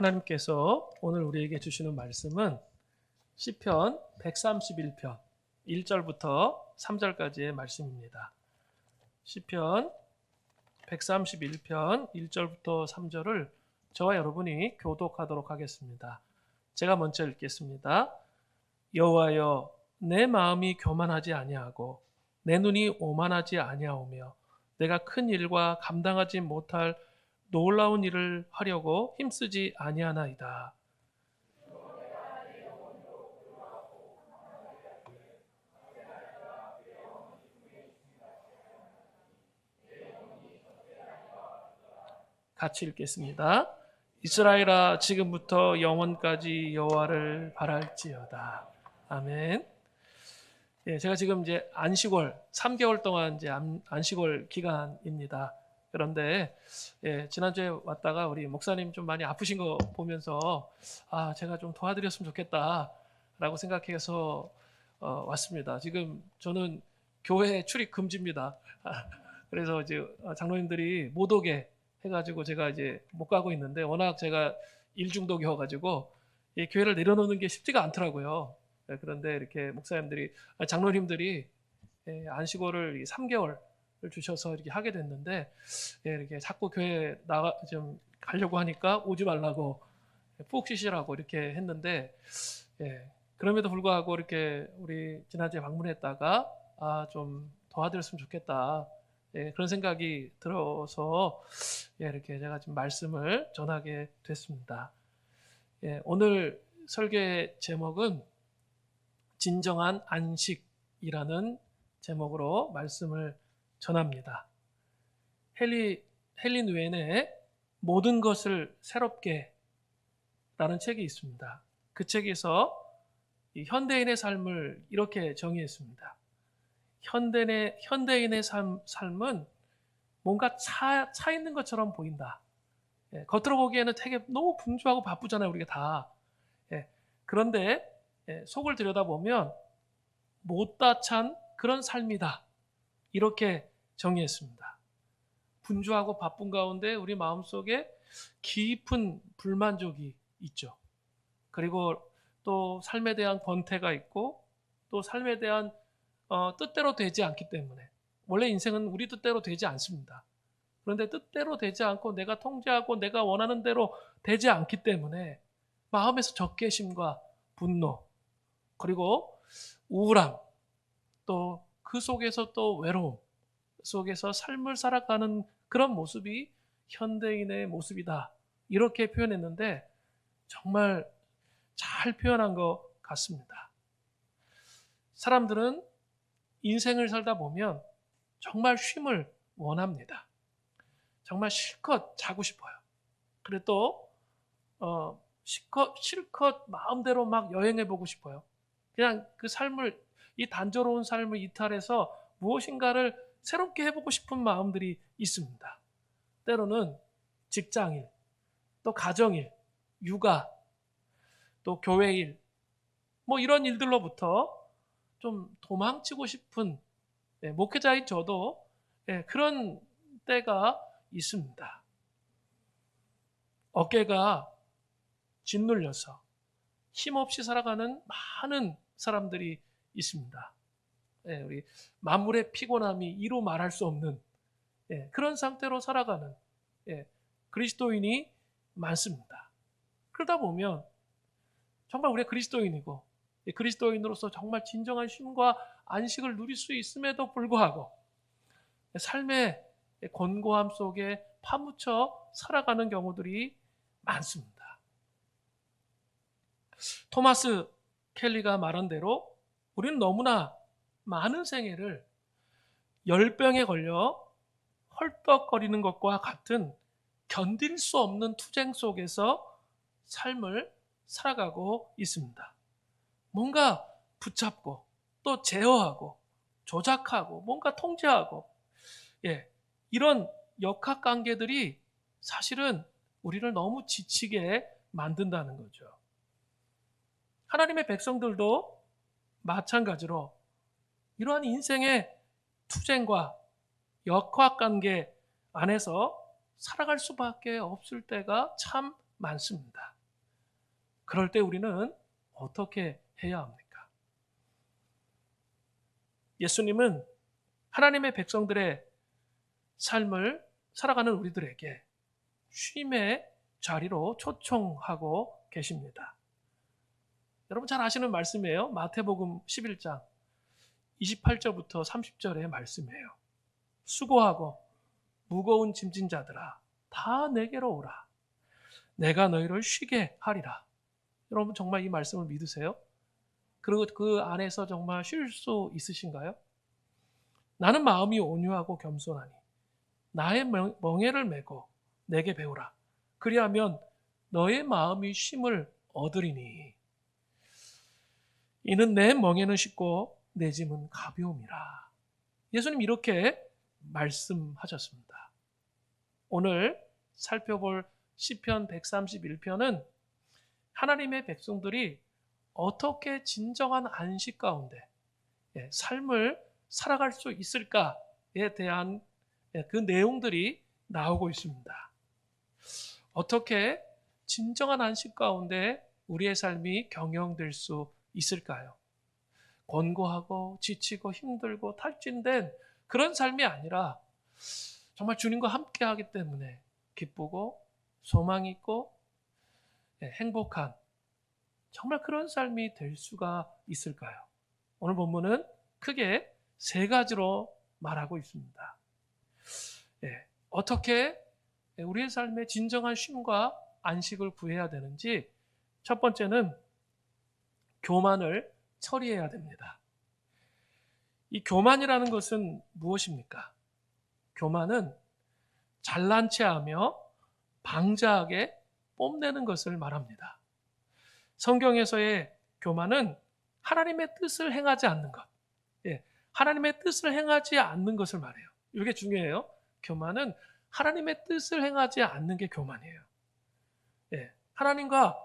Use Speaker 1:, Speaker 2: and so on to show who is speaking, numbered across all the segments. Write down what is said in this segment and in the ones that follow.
Speaker 1: 하나님께서 오늘 우리에게 주시는 말씀은 시편 131편 1절부터 3절까지의 말씀입니다. 시편 131편 1절부터 3절을 저와 여러분이 교독하도록 하겠습니다. 제가 먼저 읽겠습니다. 여호와여, 내 마음이 교만하지 아니하고 내 눈이 오만하지 아니하오며 내가 큰 일과 감당하지 못할 놀라운 일을 하려고 힘쓰지 아니하나이다. 같이 읽겠습니다. 이스라엘아, 지금부터 영원까지 여호와를 바랄지어다. 아멘. 예, 제가 지금 이제 안식월 3개월 동안 이제 안식월 기간입니다. 그런데 지난주에 왔다가 우리 목사님 좀 많이 아프신 거 보면서 제가 좀 도와드렸으면 좋겠다라고 생각해서 왔습니다. 지금 저는 교회 출입 금지입니다. 그래서 이제 장로님들이 못 오게 해가지고 제가 이제 못 가고 있는데, 워낙 제가 일 중독이어가지고 이 교회를 내려놓는 게 쉽지가 않더라고요. 그런데 이렇게 목사님들이, 장로님들이 안식월을 3개월 주셔서 이렇게 하게 됐는데, 이렇게 자꾸 교회 좀 가려고 하니까 오지 말라고 푹 쉬시라고 이렇게 했는데, 그럼에도 불구하고 이렇게 우리 지난주에 방문했다가 좀 도와드렸으면 좋겠다, 그런 생각이 들어서 이렇게 제가 지금 말씀을 전하게 됐습니다. 오늘 설교의 제목은 진정한 안식이라는 제목으로 말씀을 전합니다. 헬린 웬의 모든 것을 새롭게 라는 책이 있습니다. 그 책에서 이 현대인의 삶을 이렇게 정의했습니다. 현대인의 삶은 뭔가 차 있는 것처럼 보인다. 겉으로 보기에는 되게 너무 분주하고 바쁘잖아요, 우리가 다. 그런데 속을 들여다보면 못다 찬 그런 삶이다, 이렇게 정의했습니다. 분주하고 바쁜 가운데 우리 마음속에 깊은 불만족이 있죠. 그리고 또 삶에 대한 권태가 있고, 또 삶에 대한 뜻대로 되지 않기 때문에, 원래 인생은 우리 뜻대로 되지 않습니다. 그런데 뜻대로 되지 않고 내가 통제하고 내가 원하는 대로 되지 않기 때문에 마음에서 적개심과 분노, 그리고 우울함, 또 그 속에서 또 외로움 속에서 삶을 살아가는 그런 모습이 현대인의 모습이다, 이렇게 표현했는데 정말 잘 표현한 것 같습니다. 사람들은 인생을 살다 보면 정말 쉼을 원합니다. 정말 실컷 자고 싶어요. 그리고 또 실컷 마음대로 막 여행해보고 싶어요. 그냥 그 삶을, 이 단조로운 삶을 이탈해서 무엇인가를 새롭게 해보고 싶은 마음들이 있습니다. 때로는 직장일, 또 가정일, 육아, 또 교회일, 뭐 이런 일들로부터 좀 도망치고 싶은 목회자인 저도 그런 때가 있습니다. 어깨가 짓눌려서 힘없이 살아가는 많은 사람들이 있습니다. 우리 만물의 피곤함이 이루 말할 수 없는 그런 상태로 살아가는 그리스도인이 많습니다. 그러다 보면 정말 우리가 그리스도인이고, 그리스도인으로서 정말 진정한 쉼과 안식을 누릴 수 있음에도 불구하고 삶의 곤고함 속에 파묻혀 살아가는 경우들이 많습니다. 토마스 켈리가 말한 대로 우리는 너무나 많은 생애를 열병에 걸려 헐떡거리는 것과 같은 견딜 수 없는 투쟁 속에서 삶을 살아가고 있습니다. 뭔가 붙잡고 또 제어하고 조작하고 뭔가 통제하고, 이런 역학관계들이 사실은 우리를 너무 지치게 만든다는 거죠. 하나님의 백성들도 마찬가지로 이러한 인생의 투쟁과 역학관계 안에서 살아갈 수밖에 없을 때가 참 많습니다. 그럴 때 우리는 어떻게 해야 합니까? 예수님은 하나님의 백성들의 삶을 살아가는 우리들에게 쉼의 자리로 초청하고 계십니다. 여러분 잘 아시는 말씀이에요. 마태복음 11장 28절부터 30절의 말씀이에요. 수고하고 무거운 짐진 자들아 다 내게로 오라. 내가 너희를 쉬게 하리라. 여러분 정말 이 말씀을 믿으세요? 그리고 그 안에서 정말 쉴 수 있으신가요? 나는 마음이 온유하고 겸손하니 나의 멍에를 메고 내게 배우라. 그리하면 너의 마음이 쉼을 얻으리니 이는 내 멍에는 쉽고 내 짐은 가벼움이라. 예수님 이렇게 말씀하셨습니다. 오늘 살펴볼 시편 131편은 하나님의 백성들이 어떻게 진정한 안식 가운데 삶을 살아갈 수 있을까에 대한 그 내용들이 나오고 있습니다. 어떻게 진정한 안식 가운데 우리의 삶이 경영될 수 있을까요? 권고하고 지치고 힘들고 탈진된 그런 삶이 아니라 정말 주님과 함께 하기 때문에 기쁘고 소망 있고 행복한 정말 그런 삶이 될 수가 있을까요? 오늘 본문은 크게 세 가지로 말하고 있습니다. 어떻게 우리의 삶에 진정한 쉼과 안식을 구해야 되는지 첫 번째는 교만을 처리해야 됩니다. 이 교만이라는 것은 무엇입니까? 교만은 잘난 체하며 방자하게 뽐내는 것을 말합니다. 성경에서의 교만은 하나님의 뜻을 행하지 않는 것. 하나님의 뜻을 행하지 않는 것을 말해요. 이게 중요해요. 교만은 하나님의 뜻을 행하지 않는 게 교만이에요. 하나님과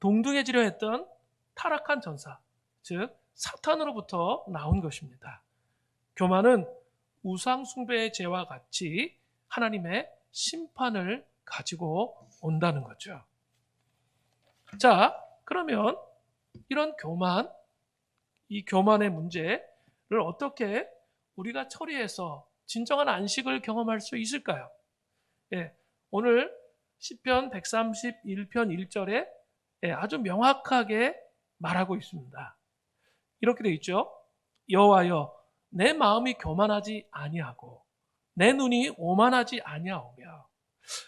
Speaker 1: 동등해지려 했던 타락한 전사, 즉 사탄으로부터 나온 것입니다. 교만은 우상 숭배의 죄와 같이 하나님의 심판을 가지고 온다는 거죠. 자, 그러면 이런 교만, 이 교만의 문제를 어떻게 우리가 처리해서 진정한 안식을 경험할 수 있을까요? 오늘 시편 131편 1절에 아주 명확하게 말하고 있습니다. 이렇게 되어 있죠. 여호와여 내 마음이 교만하지 아니하고 내 눈이 오만하지 아니하오며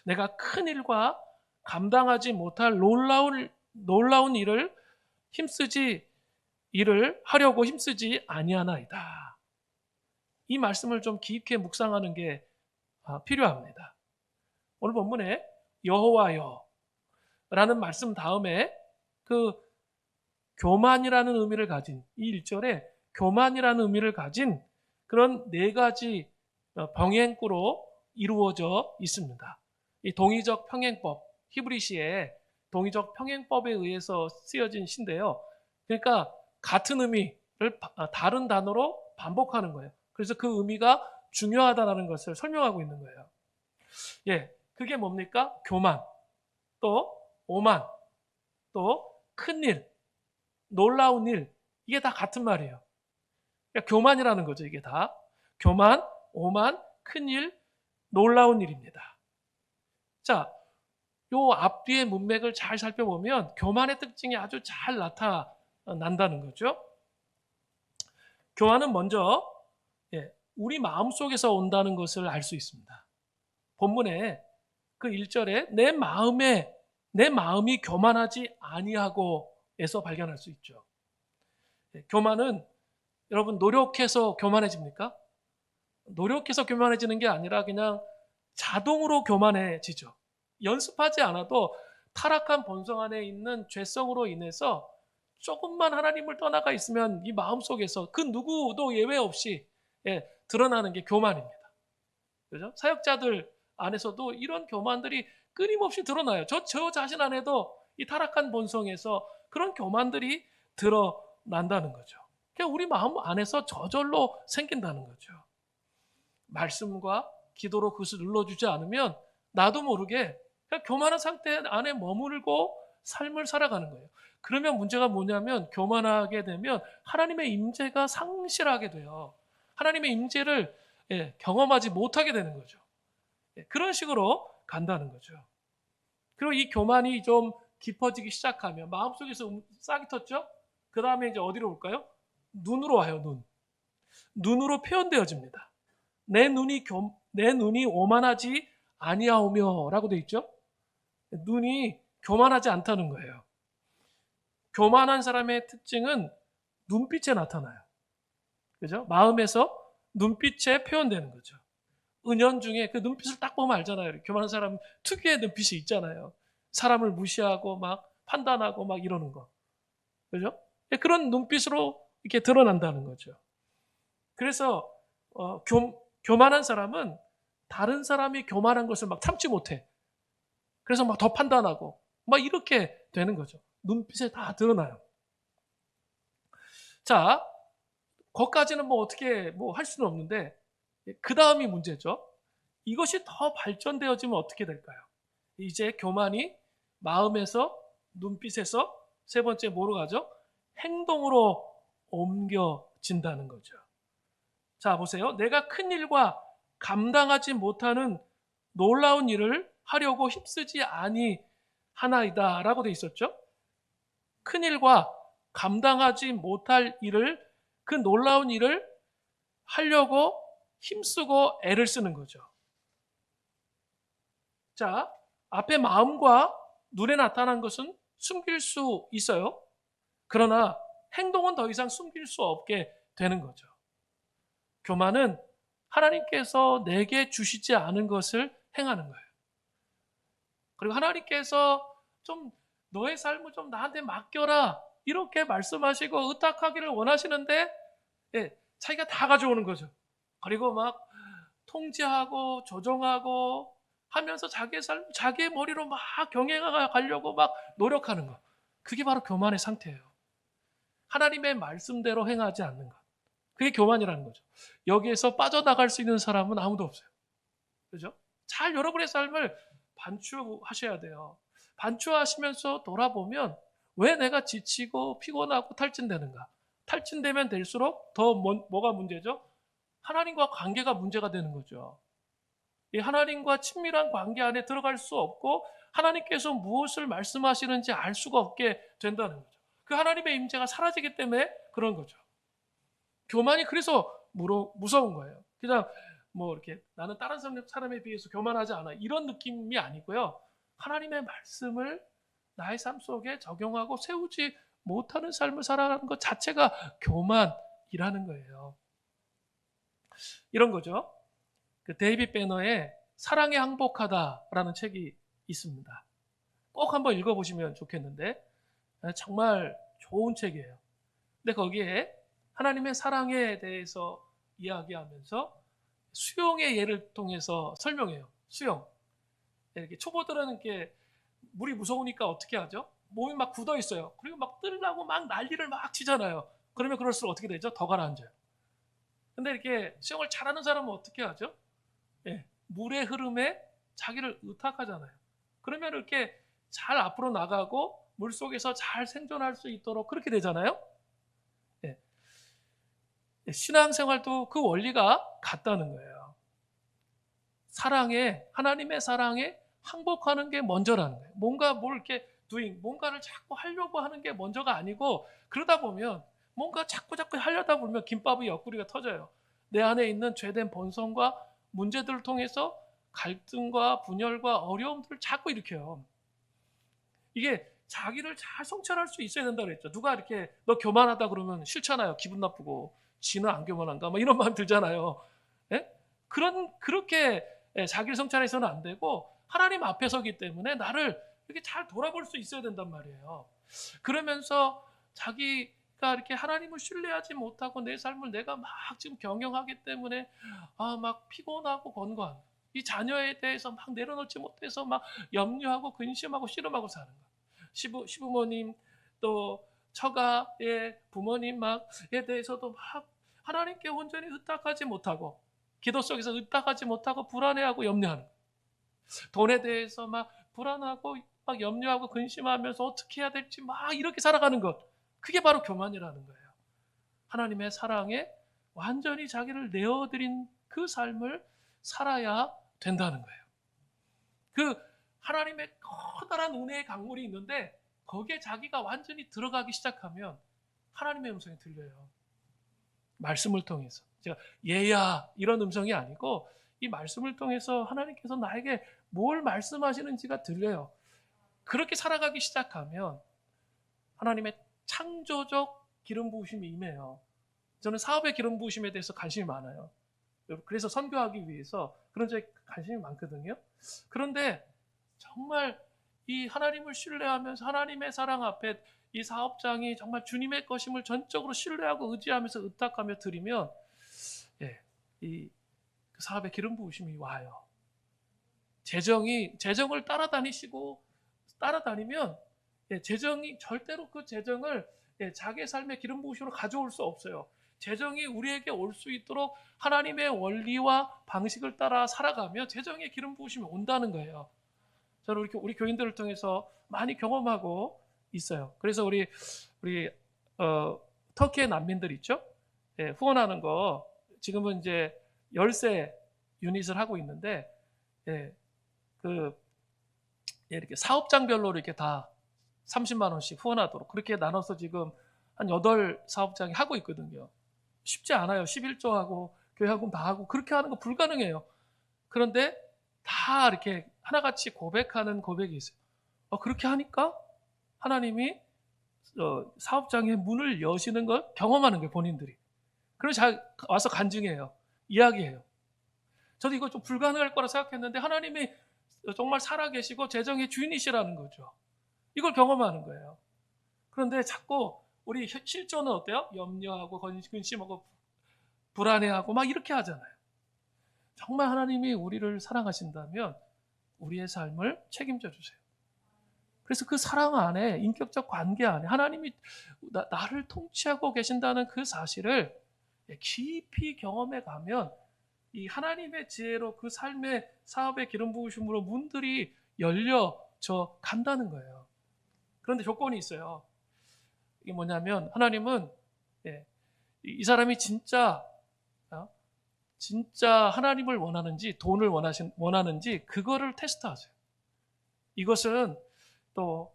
Speaker 1: 내가 큰 일과 감당하지 못할 놀라운 일을 하려고 힘쓰지 아니하나이다. 이 말씀을 좀 깊게 묵상하는 게 필요합니다. 오늘 본문에 여호와여 라는 말씀 다음에 그 교만이라는 의미를 가진 이 1절에 교만이라는 의미를 가진 그런 네 가지 병행구로 이루어져 있습니다. 이 동의적 평행법, 히브리시의 동의적 평행법에 의해서 쓰여진 시인데요. 그러니까 같은 의미를 다른 단어로 반복하는 거예요. 그래서 그 의미가 중요하다는 것을 설명하고 있는 거예요. 그게 뭡니까? 교만, 또 오만, 또 큰일, 놀라운 일, 이게 다 같은 말이에요. 그러니까 교만이라는 거죠. 이게 다 교만, 오만, 큰일, 놀라운 일입니다. 자, 요 앞뒤의 문맥을 잘 살펴보면 교만의 특징이 아주 잘 나타난다는 거죠. 교만은 먼저 우리 마음속에서 온다는 것을 알 수 있습니다. 본문에 그 1절에 내 마음이 교만하지 아니하고에서 발견할 수 있죠. 교만은 여러분 노력해서 교만해집니까? 노력해서 교만해지는 게 아니라 그냥 자동으로 교만해지죠. 연습하지 않아도 타락한 본성 안에 있는 죄성으로 인해서 조금만 하나님을 떠나가 있으면 이 마음속에서 그 누구도 예외 없이 드러나는 게 교만입니다. 그죠? 사역자들 안에서도 이런 교만들이 끊임없이 드러나요. 저 자신 안에도 이 타락한 본성에서 그런 교만들이 드러난다는 거죠. 그냥 우리 마음 안에서 저절로 생긴다는 거죠. 말씀과 기도로 그것을 눌러주지 않으면 나도 모르게 그냥 교만한 상태 안에 머물고 삶을 살아가는 거예요. 그러면 문제가 뭐냐면 교만하게 되면 하나님의 임재가 상실하게 돼요. 하나님의 임재를 경험하지 못하게 되는 거죠. 그런 식으로 간다는 거죠. 그리고 이 교만이 좀 깊어지기 시작하면 마음속에서 싹이 텄죠? 그 다음에 이제 어디로 올까요? 눈으로 와요, 눈. 눈으로 표현되어집니다. 내 눈이 오만하지 아니하오며라고 돼 있죠? 눈이 교만하지 않다는 거예요. 교만한 사람의 특징은 눈빛에 나타나요. 그죠? 마음에서 눈빛에 표현되는 거죠. 은연중에 그 눈빛을 딱 보면 알잖아요. 교만한 사람 특유의 눈빛이 있잖아요. 사람을 무시하고 막 판단하고 막 이러는 거. 그죠? 그런 눈빛으로 이렇게 드러난다는 거죠. 그래서 교만한 사람은 다른 사람이 교만한 것을 막 참지 못해. 그래서 막 더 판단하고 막 이렇게 되는 거죠. 눈빛에 다 드러나요. 자, 거기까지는 뭐 어떻게 뭐 할 수는 없는데 그 다음이 문제죠. 이것이 더 발전되어지면 어떻게 될까요? 이제 교만이 마음에서 눈빛에서 세 번째 뭐로 가죠? 행동으로 옮겨진다는 거죠. 자, 보세요. 내가 큰 일과 감당하지 못하는 놀라운 일을 하려고 힘쓰지 아니하나이다 라고 돼 있었죠. 큰 일과 감당하지 못할 일을, 그 놀라운 일을 하려고 힘쓰고 애를 쓰는 거죠. 자, 앞에 마음과 눈에 나타난 것은 숨길 수 있어요. 그러나 행동은 더 이상 숨길 수 없게 되는 거죠. 교만은 하나님께서 내게 주시지 않은 것을 행하는 거예요. 그리고 하나님께서 좀 너의 삶을 좀 나한테 맡겨라 이렇게 말씀하시고 의탁하기를 원하시는데 자기가 다 가져오는 거죠. 그리고 막 통제하고 조정하고 하면서 자기의 삶, 자기의 머리로 막 경영하려고 막 노력하는 거. 그게 바로 교만의 상태예요. 하나님의 말씀대로 행하지 않는 것. 그게 교만이라는 거죠. 여기에서 빠져나갈 수 있는 사람은 아무도 없어요. 그죠? 잘 여러분의 삶을 반추하셔야 돼요. 반추하시면서 돌아보면 왜 내가 지치고 피곤하고 탈진되는가? 탈진되면 될수록 더 뭐가 문제죠? 하나님과 관계가 문제가 되는 거죠. 이 하나님과 친밀한 관계 안에 들어갈 수 없고 하나님께서 무엇을 말씀하시는지 알 수가 없게 된다는 거죠. 그 하나님의 임재가 사라지기 때문에 그런 거죠. 교만이 그래서 무서운 거예요. 그냥 뭐 이렇게 나는 다른 사람에 비해서 교만하지 않아 이런 느낌이 아니고요. 하나님의 말씀을 나의 삶 속에 적용하고 세우지 못하는 삶을 살아가는 것 자체가 교만이라는 거예요. 이런 거죠. 그 데이빗 배너의 사랑에 항복하다라는 책이 있습니다. 꼭 한번 읽어보시면 좋겠는데 정말 좋은 책이에요. 근데 거기에 하나님의 사랑에 대해서 이야기하면서 수영의 예를 통해서 설명해요. 수영. 이렇게 초보들은 이렇게 물이 무서우니까 어떻게 하죠? 몸이 막 굳어 있어요. 그리고 막 뜨려고 막 난리를 막 치잖아요. 그러면 그럴수록 어떻게 되죠? 더 가라앉아요. 근데 이렇게 수영을 잘하는 사람은 어떻게 하죠? 물의 흐름에 자기를 의탁하잖아요. 그러면 이렇게 잘 앞으로 나가고 물 속에서 잘 생존할 수 있도록 그렇게 되잖아요. 신앙생활도 그 원리가 같다는 거예요. 하나님의 사랑에 항복하는 게 먼저라는 거예요. 뭔가 뭘 이렇게 뭔가를 자꾸 하려고 하는 게 먼저가 아니고 그러다 보면 뭔가 자꾸 하려다 보면 김밥의 옆구리가 터져요. 내 안에 있는 죄된 본성과 문제들을 통해서 갈등과 분열과 어려움들을 자꾸 일으켜요. 이게 자기를 잘 성찰할 수 있어야 된다고 그랬죠. 누가 이렇게 너 교만하다 그러면 싫잖아요. 기분 나쁘고. 지는 안 교만한가? 막 이런 마음 들잖아요. 그렇게 자기를 성찰해서는 안 되고 하나님 앞에 서기 때문에 나를 이렇게 잘 돌아볼 수 있어야 된단 말이에요. 그러면서 자기가 이렇게 하나님을 신뢰하지 못하고 내 삶을 내가 막 지금 경영하기 때문에 막 피곤하고 건고한 이 자녀에 대해서 막 내려놓지 못해서 막 염려하고 근심하고 씨름하고 사는 거. 시부모님 또 처가의 부모님 막에 대해서도 막 하나님께 온전히 의탁하지 못하고 기도 속에서 의탁하지 못하고 불안해하고 염려하는 거예요. 돈에 대해서 막 불안하고 막 염려하고 근심하면서 어떻게 해야 될지 막 이렇게 살아가는 것, 그게 바로 교만이라는 거예요. 하나님의 사랑에 완전히 자기를 내어드린 그 삶을 살아야 된다는 거예요. 그 하나님의 커다란 은혜의 강물이 있는데 거기에 자기가 완전히 들어가기 시작하면 하나님의 음성이 들려요. 말씀을 통해서. 제가 얘야 이런 음성이 아니고 이 말씀을 통해서 하나님께서 나에게 뭘 말씀하시는지가 들려요. 그렇게 살아가기 시작하면 하나님의 창조적 기름 부으심이 임해요. 저는 사업의 기름 부으심에 대해서 관심이 많아요. 그래서 선교하기 위해서 그런 쪽에 관심이 많거든요. 그런데 정말 이 하나님을 신뢰하면서 하나님의 사랑 앞에 이 사업장이 정말 주님의 것임을 전적으로 신뢰하고 의지하면서 의탁하며 드리면 이 사업의 기름 부으심이 와요. 재정을 따라다니면 재정이 절대로 그 재정을 자기의 삶의 기름 부으심으로 가져올 수 없어요. 재정이 우리에게 올 수 있도록 하나님의 원리와 방식을 따라 살아가며 재정의 기름 부으심이 온다는 거예요. 저는 우리 교인들을 통해서 많이 경험하고 있어요. 그래서 우리 터키의 난민들 있죠? 후원하는 거 지금은 이제 열세 유닛을 하고 있는데 이렇게 사업장별로 이렇게 다 30만 원씩 후원하도록 그렇게 나눠서 지금 한 8사업장이 하고 있거든요. 쉽지 않아요. 11조하고 교회학금 다 하고 그렇게 하는 거 불가능해요. 그런데 다 이렇게 하나같이 고백하는 고백이 있어요. 그렇게 하니까 하나님이 사업장의 문을 여시는 걸 경험하는 거예요. 본인들이. 그래서 와서 간증해요. 이야기해요. 저도 이거 좀 불가능할 거라 생각했는데 하나님이 정말 살아계시고 재정의 주인이시라는 거죠. 이걸 경험하는 거예요. 그런데 자꾸 우리 실존은 어때요? 염려하고 근심하고 불안해하고 막 이렇게 하잖아요. 정말 하나님이 우리를 사랑하신다면 우리의 삶을 책임져 주세요. 그래서 그 사랑 안에, 인격적 관계 안에 하나님이 나를 통치하고 계신다는 그 사실을 깊이 경험해 가면 이 하나님의 지혜로 그 삶의 사업의 기름 부으심으로 문들이 열려져 간다는 거예요. 그런데 조건이 있어요. 이게 뭐냐면 하나님은 이 사람이 진짜 하나님을 원하는지 돈을 원하는지 그거를 테스트하세요. 이것은 또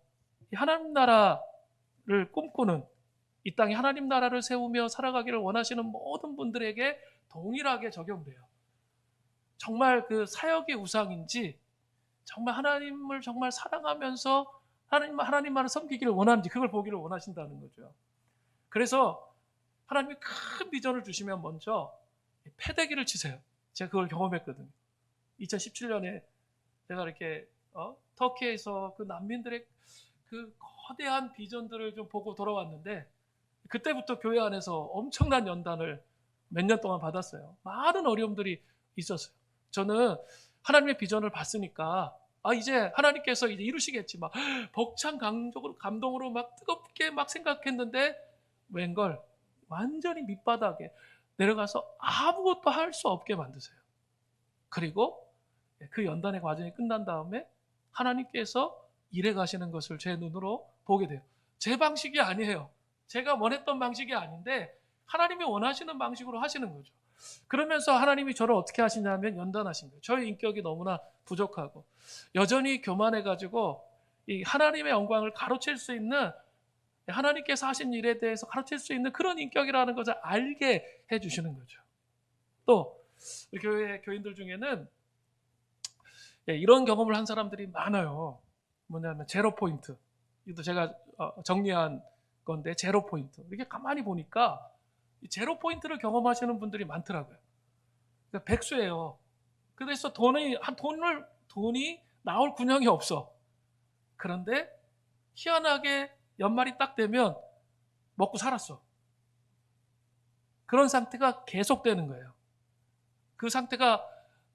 Speaker 1: 하나님 나라를 꿈꾸는 이 땅에 하나님 나라를 세우며 살아가기를 원하시는 모든 분들에게 동일하게 적용돼요. 정말 그 사역의 우상인지 정말 하나님을 정말 사랑하면서 하나님만을 섬기기를 원하는지 그걸 보기를 원하신다는 거죠. 그래서 하나님이 큰 비전을 주시면 먼저 패대기를 치세요. 제가 그걸 경험했거든요. 2017년에 제가 이렇게 터키에서 그 난민들의 그 거대한 비전들을 좀 보고 돌아왔는데 그때부터 교회 안에서 엄청난 연단을 몇 년 동안 받았어요. 많은 어려움들이 있었어요. 저는 하나님의 비전을 봤으니까 이제 하나님께서 이제 이루시겠지 막 벅찬 감동으로 막 뜨겁게 막 생각했는데 웬걸 완전히 밑바닥에 내려가서 아무것도 할 수 없게 만드세요. 그리고 그 연단의 과정이 끝난 다음에 하나님께서 일해 가시는 것을 제 눈으로 보게 돼요. 제 방식이 아니에요. 제가 원했던 방식이 아닌데 하나님이 원하시는 방식으로 하시는 거죠. 그러면서 하나님이 저를 어떻게 하시냐면 연단하신 거예요. 저의 인격이 너무나 부족하고 여전히 교만해가지고 이 하나님의 영광을 가로챌 수 있는 하나님께서 하신 일에 대해서 가르칠 수 있는 그런 인격이라는 것을 알게 해주시는 거죠. 또 우리 교회 교인들 중에는 이런 경험을 한 사람들이 많아요. 뭐냐면 제로 포인트. 이것도 제가 정리한 건데 제로 포인트. 이렇게 가만히 보니까 제로 포인트를 경험하시는 분들이 많더라고요. 그러니까 백수예요. 그래서 돈이 나올 군형이 없어. 그런데 희한하게 연말이 딱 되면 먹고 살았어. 그런 상태가 계속되는 거예요. 그 상태가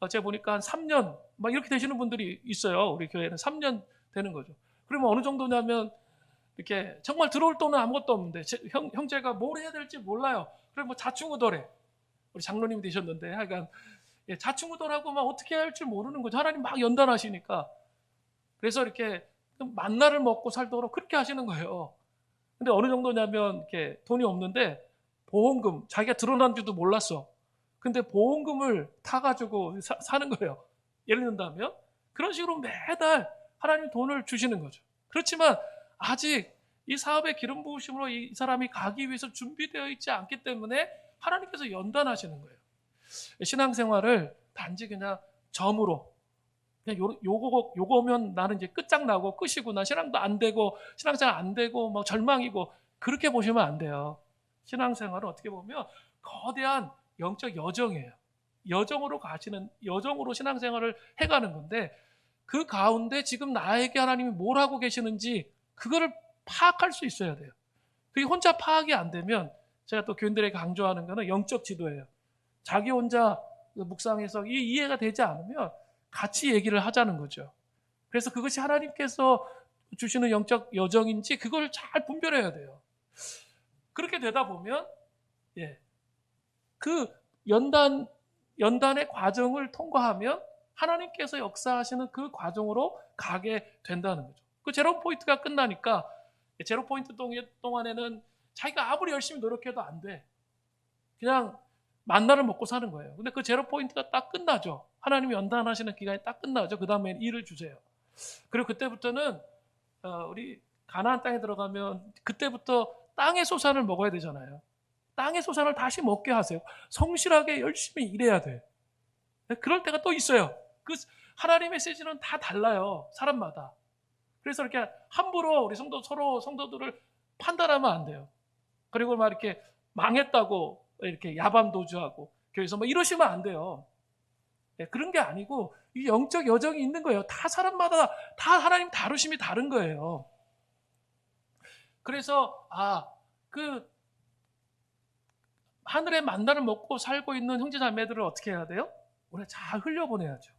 Speaker 1: 제가 보니까 한 3년 막 이렇게 되시는 분들이 있어요. 우리 교회는 3년 되는 거죠. 그러면 어느 정도냐면 이렇게 정말 들어올 돈은 아무것도 없는데 형제가 뭘 해야 될지 몰라요. 그래 뭐 자충우돌해. 우리 장로님이 되셨는데 하여간 자충우돌하고 막 어떻게 해야 할지 모르는 거죠. 하나님 막 연단하시니까 그래서 이렇게 만나를 먹고 살도록 그렇게 하시는 거예요. 근데 어느 정도냐면 이렇게 돈이 없는데 보험금, 자기가 드러난 줄도 몰랐어. 근데 보험금을 타가지고 사는 거예요. 예를 든다면 그런 식으로 매달 하나님 돈을 주시는 거죠. 그렇지만 아직 이 사업의 기름 부으심으로 이 사람이 가기 위해서 준비되어 있지 않기 때문에 하나님께서 연단하시는 거예요. 신앙생활을 단지 그냥 점으로 그냥 요거면 나는 이제 끝장나고 끝이고 나 신앙도 안 되고 신앙생활 안 되고 뭐 절망이고 그렇게 보시면 안 돼요. 신앙생활은 어떻게 보면 거대한 영적 여정이에요. 여정으로 신앙생활을 해가는 건데 그 가운데 지금 나에게 하나님이 뭘 하고 계시는지 그거를 파악할 수 있어야 돼요. 그게 혼자 파악이 안 되면 제가 또 교인들에게 강조하는 거는 영적 지도예요. 자기 혼자 묵상해서 이해가 되지 않으면 같이 얘기를 하자는 거죠. 그래서 그것이 하나님께서 주시는 영적 여정인지 그걸 잘 분별해야 돼요. 그렇게 되다 보면 그 연단의 과정을 통과하면 하나님께서 역사하시는 그 과정으로 가게 된다는 거죠. 그 제로 포인트가 끝나니까 제로 포인트 동안에는 자기가 아무리 열심히 노력해도 안 돼. 그냥 만나를 먹고 사는 거예요. 근데 그 제로 포인트가 딱 끝나죠. 하나님이 연단하시는 기간이 딱 끝나죠. 그 다음에 일을 주세요. 그리고 그때부터는 우리 가나안 땅에 들어가면 그때부터 땅의 소산을 먹어야 되잖아요. 땅의 소산을 다시 먹게 하세요. 성실하게 열심히 일해야 돼. 그럴 때가 또 있어요. 그 하나님의 메시지는 다 달라요. 사람마다. 그래서 이렇게 함부로 우리 서로 성도들을 판단하면 안 돼요. 그리고 막 이렇게 망했다고 이렇게 야밤도주하고 교회에서 뭐 이러시면 안 돼요. 그런 게 아니고 이 영적 여정이 있는 거예요. 다 사람마다 다 하나님 다루심이 다른 거예요. 그래서 그 하늘의 만나를 먹고 살고 있는 형제자매들을 어떻게 해야 돼요? 우리가 잘 흘려보내야죠.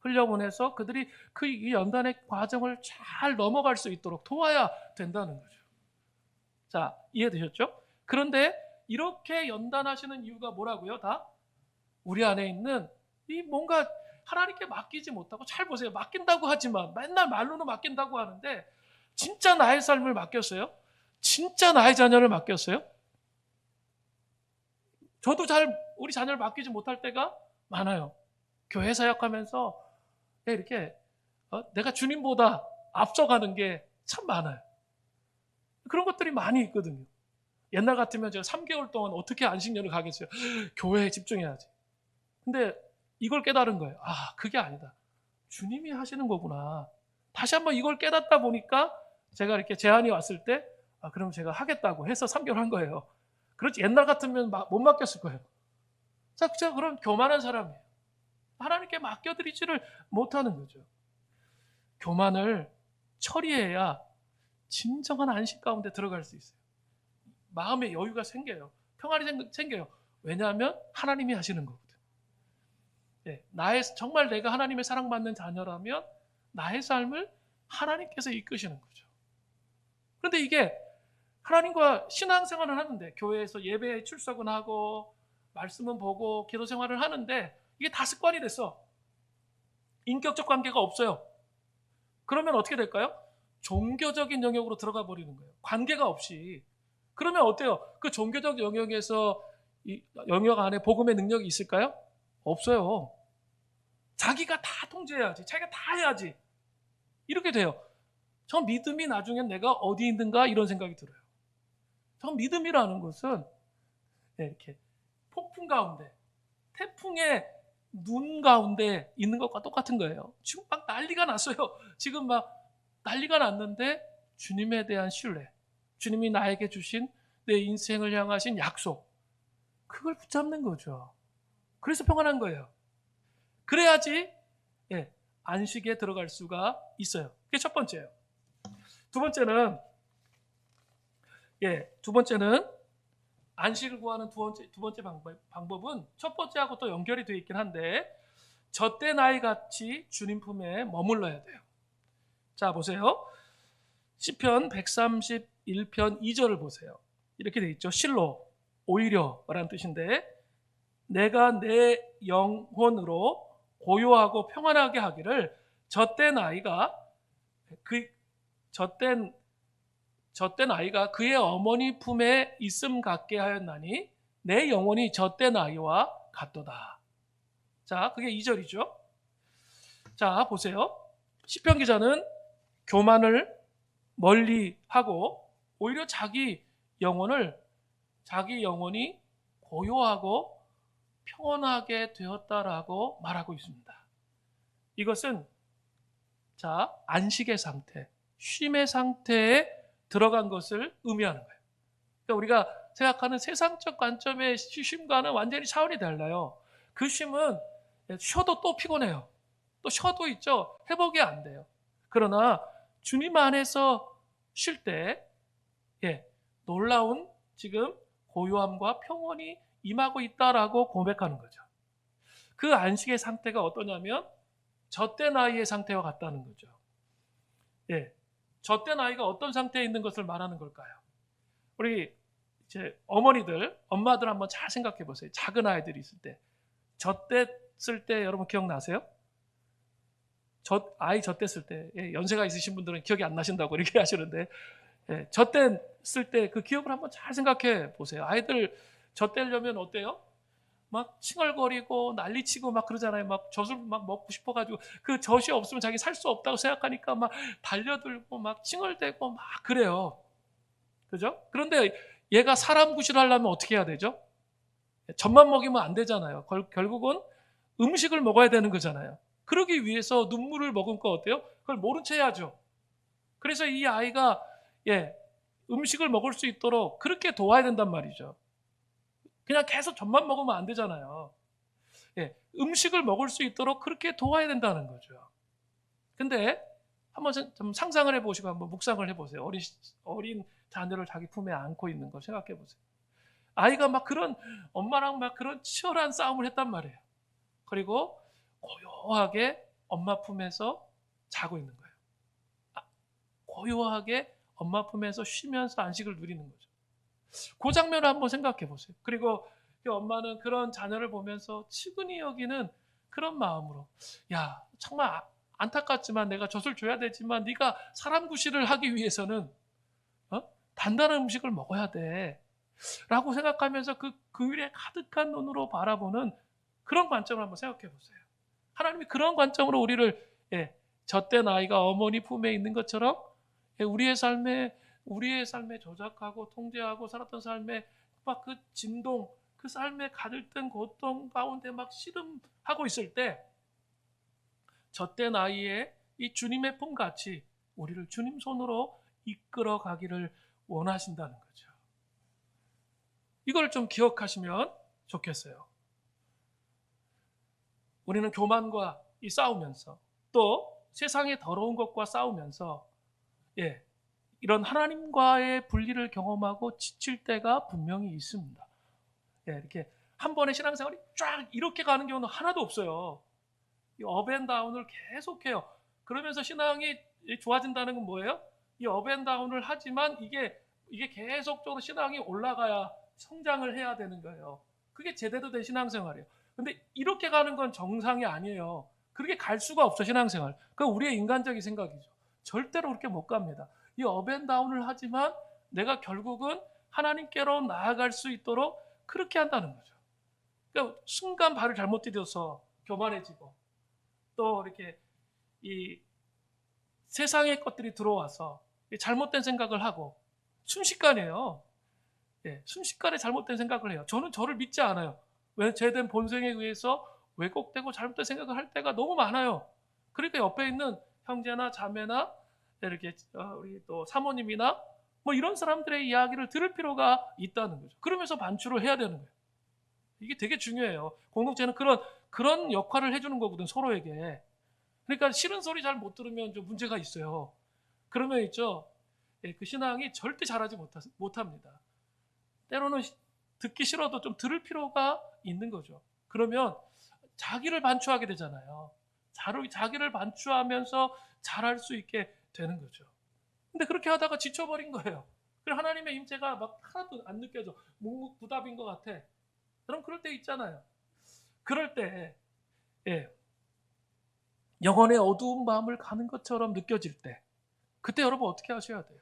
Speaker 1: 흘려보내서 그들이 이 연단의 과정을 잘 넘어갈 수 있도록 도와야 된다는 거죠. 자, 이해되셨죠? 그런데 이렇게 연단하시는 이유가 뭐라고요? 다 우리 안에 있는 이 뭔가 하나님께 맡기지 못하고, 잘 보세요. 맡긴다고 하지만 맨날 말로는 맡긴다고 하는데 진짜 나의 삶을 맡겼어요? 진짜 나의 자녀를 맡겼어요? 저도 우리 자녀를 맡기지 못할 때가 많아요. 교회 사역하면서 이렇게 내가 주님보다 앞서가는 게 참 많아요. 그런 것들이 많이 있거든요. 옛날 같으면 제가 3개월 동안 어떻게 안식년을 가겠어요? 교회에 집중해야지. 근데 이걸 깨달은 거예요. 그게 아니다. 주님이 하시는 거구나. 다시 한번 이걸 깨닫다 보니까 제가 이렇게 제안이 왔을 때 그럼 제가 하겠다고 해서 3개월 한 거예요. 그렇지 옛날 같으면 못 맡겼을 거예요. 자, 그럼 교만한 사람이에요. 하나님께 맡겨드리지를 못하는 거죠. 교만을 처리해야 진정한 안식 가운데 들어갈 수 있어요. 마음의 여유가 생겨요. 평안이 생겨요. 왜냐하면 하나님이 하시는 거거든. 정말 내가 하나님의 사랑받는 자녀라면 나의 삶을 하나님께서 이끄시는 거죠. 그런데 이게 하나님과 신앙생활을 하는데 교회에서 예배에 출석은 하고 말씀은 보고 기도 생활을 하는데 이게 다 습관이 됐어. 인격적 관계가 없어요. 그러면 어떻게 될까요? 종교적인 영역으로 들어가 버리는 거예요. 관계가 없이. 그러면 어때요? 그 종교적 영역에서 이 영역 안에 복음의 능력이 있을까요? 없어요. 자기가 다 통제해야지. 자기가 다 해야지. 이렇게 돼요. 저 믿음이 나중엔 내가 어디 있는가 이런 생각이 들어요. 저 믿음이라는 것은 이렇게 폭풍 가운데, 태풍의 눈 가운데 있는 것과 똑같은 거예요. 지금 막 난리가 났어요. 지금 막 난리가 났는데 주님에 대한 신뢰, 주님이 나에게 주신 내 인생을 향하신 약속, 그걸 붙잡는 거죠. 그래서 평안한 거예요. 그래야지 안식에 들어갈 수가 있어요. 그게 첫 번째예요. 두 번째는 안식을 구하는 두 번째 방법은 첫 번째하고 또 연결이 되어 있긴 한데 젖된 아이같이 주님 품에 머물러야 돼요. 자, 보세요. 시편 131편 2절을 보세요. 이렇게 되어 있죠. 실로, 오히려 라는 뜻인데 내가 내 영혼으로 고요하고 평안하게 하기를 젖된 아이가 그 젖된 아이가 그의 어머니 품에 있음 같게 하였나니 내 영혼이 젖된 아이와 같도다. 자, 그게 2절이죠. 자, 보세요. 시편 기자는 교만을 멀리하고 오히려 자기 영혼이 고요하고 평온하게 되었다라고 말하고 있습니다. 이것은 자, 안식의 상태, 쉼의 상태에 들어간 것을 의미하는 거예요. 그러니까 우리가 생각하는 세상적 관점의 쉼과는 완전히 차원이 달라요. 그 쉼은 쉬어도 또 피곤해요. 또 쉬어도 있죠. 회복이 안 돼요. 그러나 주님 안에서 쉴 때 놀라운 지금 고요함과 평온이 임하고 있다라고 고백하는 거죠. 그 안식의 상태가 어떠냐면 젖된 아이의 상태와 같다는 거죠. 젖된 아이가 어떤 상태에 있는 것을 말하는 걸까요? 우리 이제 엄마들 한번 잘 생각해 보세요. 작은 아이들이 있을 때, 젖됐을 때 여러분 기억나세요? 아이 젖됐을 때, 연세가 있으신 분들은 기억이 안 나신다고 이렇게 하시는데, 젖됐을 때 그 기억을 한번 잘 생각해 보세요. 아이들 젖되려면 어때요? 막 칭얼거리고 난리치고 막 그러잖아요. 막 젖을 막 먹고 싶어가지고 그 젖이 없으면 자기 살 수 없다고 생각하니까 막 달려들고 막 칭얼대고 막 그래요. 그죠? 그런데 얘가 사람 구실을 하려면 어떻게 해야 되죠? 젖만 먹이면 안 되잖아요. 결국은 음식을 먹어야 되는 거잖아요. 그러기 위해서 눈물을 머금고 어때요? 그걸 모른 채 해야죠. 그래서 이 아이가 음식을 먹을 수 있도록 그렇게 도와야 된단 말이죠. 그냥 계속 젖만 먹으면 안 되잖아요. 음식을 먹을 수 있도록 그렇게 도와야 된다는 거죠. 근데 한번 좀 상상을 해보시고 한번 묵상을 해보세요. 어린 자녀를 자기 품에 안고 있는 거 생각해 보세요. 아이가 막 엄마랑 막 그런 치열한 싸움을 했단 말이에요. 그리고 고요하게 엄마 품에서 자고 있는 거예요. 고요하게 엄마 품에서 쉬면서 안식을 누리는 거죠. 그 장면을 한번 생각해 보세요. 그리고 그 엄마는 그런 자녀를 보면서 측은히 여기는 그런 마음으로, 야, 정말 안타깝지만 내가 젖을 줘야 되지만 네가 사람 구실을 하기 위해서는 단단한 음식을 먹어야 돼 라고 생각하면서 그 일에 가득한 눈으로 바라보는 그런 관점을 한번 생각해 보세요. 하나님이 그런 관점으로 우리를 젖된 아이가 어머니 품에 있는 것처럼 우리의 삶에 조작하고 통제하고 살았던 삶에 막 그 진동, 그 삶에 가득한 고통 가운데 막 씨름하고 있을 때 젖된 아이의 이 주님의 품같이 우리를 주님 손으로 이끌어 가기를 원하신다는 거죠. 이걸 좀 기억하시면 좋겠어요. 우리는 교만과 싸우면서 또 세상의 더러운 것과 싸우면서 이런 하나님과의 분리를 경험하고 지칠 때가 분명히 있습니다. 이렇게 한 번에 신앙생활이 쫙 이렇게 가는 경우는 하나도 없어요. 이 업앤다운을 계속해요. 그러면서 신앙이 좋아진다는 건 뭐예요? 이 업앤다운을 하지만 이게 계속적으로 신앙이 올라가야 성장을 해야 되는 거예요. 그게 제대로 된 신앙생활이에요. 근데 이렇게 가는 건 정상이 아니에요. 그렇게 갈 수가 없어, 신앙생활. 그건 우리의 인간적인 생각이죠. 절대로 그렇게 못 갑니다. 이 업앤다운을 하지만 내가 결국은 하나님께로 나아갈 수 있도록 그렇게 한다는 거죠. 그러니까 순간 발을 잘못 디뎌서 교만해지고 또 이렇게 이 세상의 것들이 들어와서 잘못된 생각을 하고 순식간이에요. 순식간에 잘못된 생각을 해요. 저는 저를 믿지 않아요. 왜? 죄된 본성에 의해서 왜곡되고 잘못된 생각을 할 때가 너무 많아요. 그러니까 옆에 있는 형제나 자매나 이렇게 우리 또 사모님이나 뭐 이런 사람들의 이야기를 들을 필요가 있다는 거죠. 그러면서 반추를 해야 되는 거예요. 이게 되게 중요해요. 공동체는 그런 역할을 해주는 거거든, 서로에게. 그러니까 싫은 소리 잘 못 들으면 좀 문제가 있어요. 그러면 있죠. 그 신앙이 절대 잘하지 못합니다. 때로는 듣기 싫어도 좀 들을 필요가 있는 거죠. 그러면 자기를 반추하게 되잖아요. 자기를 반추하면서 잘할 수 있게 되는 거죠. 근데 그렇게 하다가 지쳐버린 거예요. 그리고 하나님의 임재가 막 하나도 안 느껴져. 묵묵부답인 것 같아. 그럼 그럴 때 있잖아요. 그럴 때 영혼의 어두운 마음을 가는 것처럼 느껴질 때 그때 여러분 어떻게 하셔야 돼요?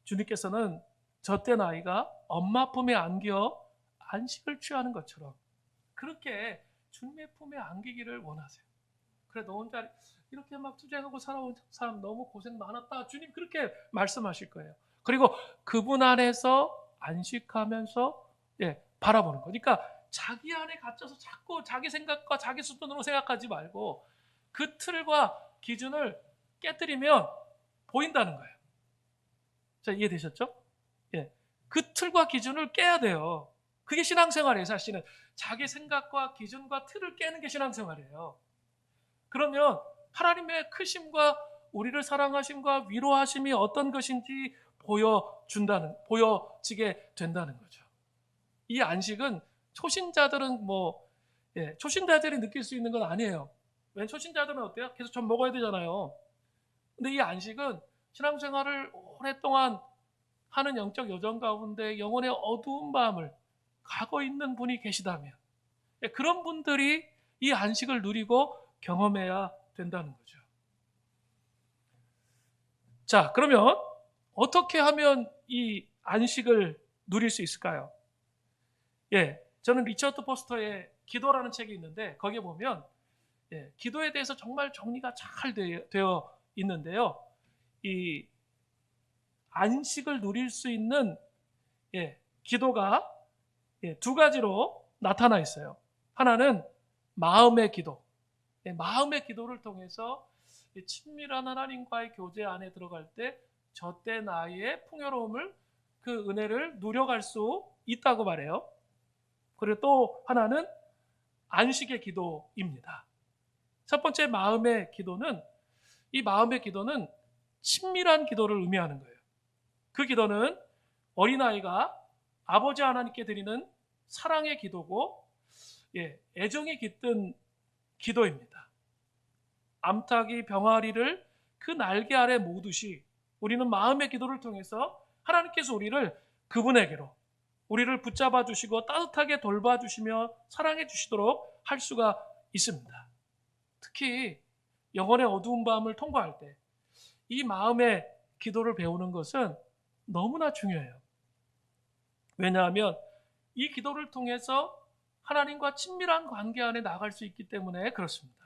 Speaker 1: 주님께서는 젖된 아이가 엄마 품에 안겨 안식을 취하는 것처럼 그렇게 주님의 품에 안기기를 원하세요. 그래, 너 혼자 이렇게 막 투쟁하고 살아온 사람 너무 고생 많았다. 주님 그렇게 말씀하실 거예요. 그리고 그분 안에서 안식하면서 바라보는 거. 그러니까 자기 안에 갇혀서 자꾸 자기 생각과 자기 수준으로 생각하지 말고 그 틀과 기준을 깨뜨리면 보인다는 거예요. 자, 이해되셨죠? 예. 그 틀과 기준을 깨야 돼요. 그게 신앙생활이에요, 사실은. 자기 생각과 기준과 틀을 깨는 게 신앙생활이에요. 그러면 하나님의 우리를 사랑하심과 위로하심이 어떤 것인지 보여지게 된다는 거죠. 이 안식은 초신자들은 초신자들이 느낄 수 있는 건 아니에요. 왜 초신자들은 어때요? 계속 좀 먹어야 되잖아요. 근데 이 안식은 신앙생활을 오랫동안 하는 영적 여정 가운데 영혼의 어두운 마음을 가고 있는 분이 계시다면 그런 분들이 이 안식을 누리고 경험해야 된다는 거죠. 자, 그러면 어떻게 하면 이 안식을 누릴 수 있을까요? 저는 리처드 포스터의 기도라는 책이 있는데 거기에 보면 기도에 대해서 정말 정리가 잘 되어 있는데요. 이 안식을 누릴 수 있는 기도가 두 가지로 나타나 있어요. 하나는 마음의 기도. 마음의 기도를 통해서 친밀한 하나님과의 교제 안에 들어갈 때 젖된 아이의 풍요로움을 그 은혜를 누려갈 수 있다고 말해요. 그리고 또 하나는 안식의 기도입니다. 첫 번째 마음의 기도는 이 마음의 기도는 친밀한 기도를 의미하는 거예요. 그 기도는 어린아이가 아버지 하나님께 드리는 사랑의 기도고 애정이 깃든 기도입니다. 암탉이 병아리를 그 날개 아래 모으듯이 우리는 마음의 기도를 통해서 하나님께서 그분에게로 우리를 붙잡아 주시고 따뜻하게 돌봐주시며 사랑해 주시도록 할 수가 있습니다. 특히 영혼의 어두운 밤을 통과할 때 이 마음의 기도를 배우는 것은 너무나 중요해요. 왜냐하면 이 기도를 통해서 하나님과 친밀한 관계 안에 나갈 수 있기 때문에 그렇습니다.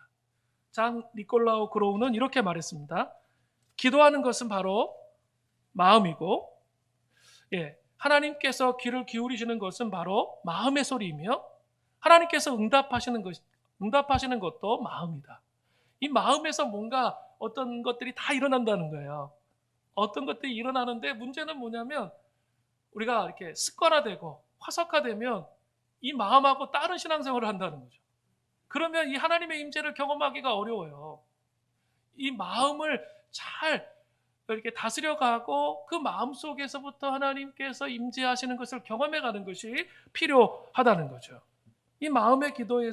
Speaker 1: 장 니콜라우 그로우는 이렇게 말했습니다. 기도하는 것은 바로 마음이고 하나님께서 귀를 기울이시는 것은 바로 마음의 소리이며 하나님께서 응답하시는 것도 마음이다. 이 마음에서 뭔가 어떤 것들이 다 일어난다는 거예요. 어떤 것들이 일어나는데 문제는 뭐냐면 우리가 이렇게 습관화되고 화석화되면 이 마음하고 다른 신앙생활을 한다는 거죠. 그러면 이 하나님의 임재를 경험하기가 어려워요. 이 마음을 잘 이렇게 다스려가고 그 마음 속에서부터 하나님께서 임재하시는 것을 경험해가는 것이 필요하다는 거죠. 이 마음의 기도에는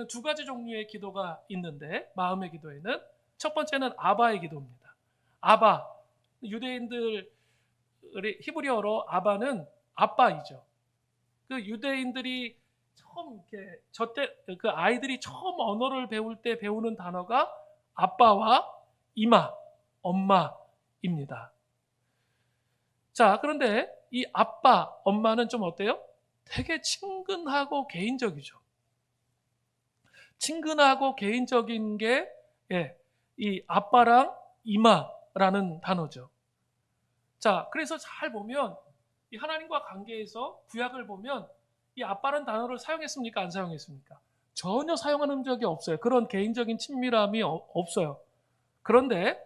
Speaker 1: 두 가지 종류의 기도가 있는데 마음의 기도에는 첫 번째는 아바의 기도입니다. 아바, 유대인들 히브리어로 아바는 아빠이죠. 그 유대인들이 처음 그 아이들이 처음 언어를 배울 때 배우는 단어가 아빠와 이마, 엄마입니다. 자, 그런데 이 아빠, 엄마는 좀 어때요? 되게 친근하고 개인적이죠. 친근하고 개인적인 게 이 아빠랑 이마라는 단어죠. 자, 그래서 잘 보면 이 하나님과 관계에서 구약을 보면 이 아빠라는 단어를 사용했습니까? 안 사용했습니까? 전혀 사용하는 적이 없어요. 그런 개인적인 친밀함이 없어요. 그런데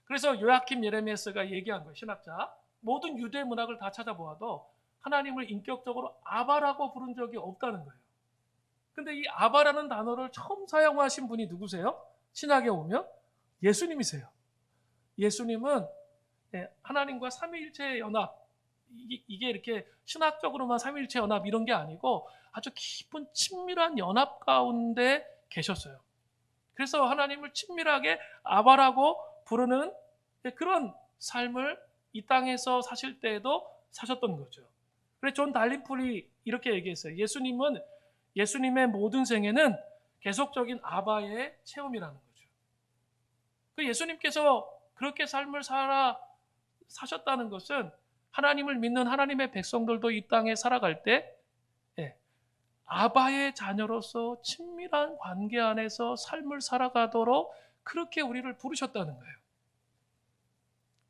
Speaker 1: 그래서 요야킴 예레미야스가 얘기한 거예요. 신학자. 모든 유대 문학을 다 찾아보아도 하나님을 인격적으로 아바라고 부른 적이 없다는 거예요. 근데 이 아바라는 단어를 처음 사용하신 분이 누구세요? 신학에 오면 예수님이세요. 예수님은 하나님과 삼위일체의 연합, 이게 이렇게 신학적으로만 삼위일체 연합 이런 게 아니고 아주 깊은 친밀한 연합 가운데 계셨어요. 그래서 하나님을 친밀하게 아바라고 부르는 그런 삶을 이 땅에서 사실 때에도 사셨던 거죠. 그래서 존 달린풀이 이렇게 얘기했어요. 예수님은 예수님의 모든 생애는 계속적인 아바의 체험이라는 거죠. 그 예수님께서 그렇게 삶을 사셨다는 것은 하나님을 믿는 하나님의 백성들도 이 땅에 살아갈 때 아바의 자녀로서 친밀한 관계 안에서 삶을 살아가도록 그렇게 우리를 부르셨다는 거예요.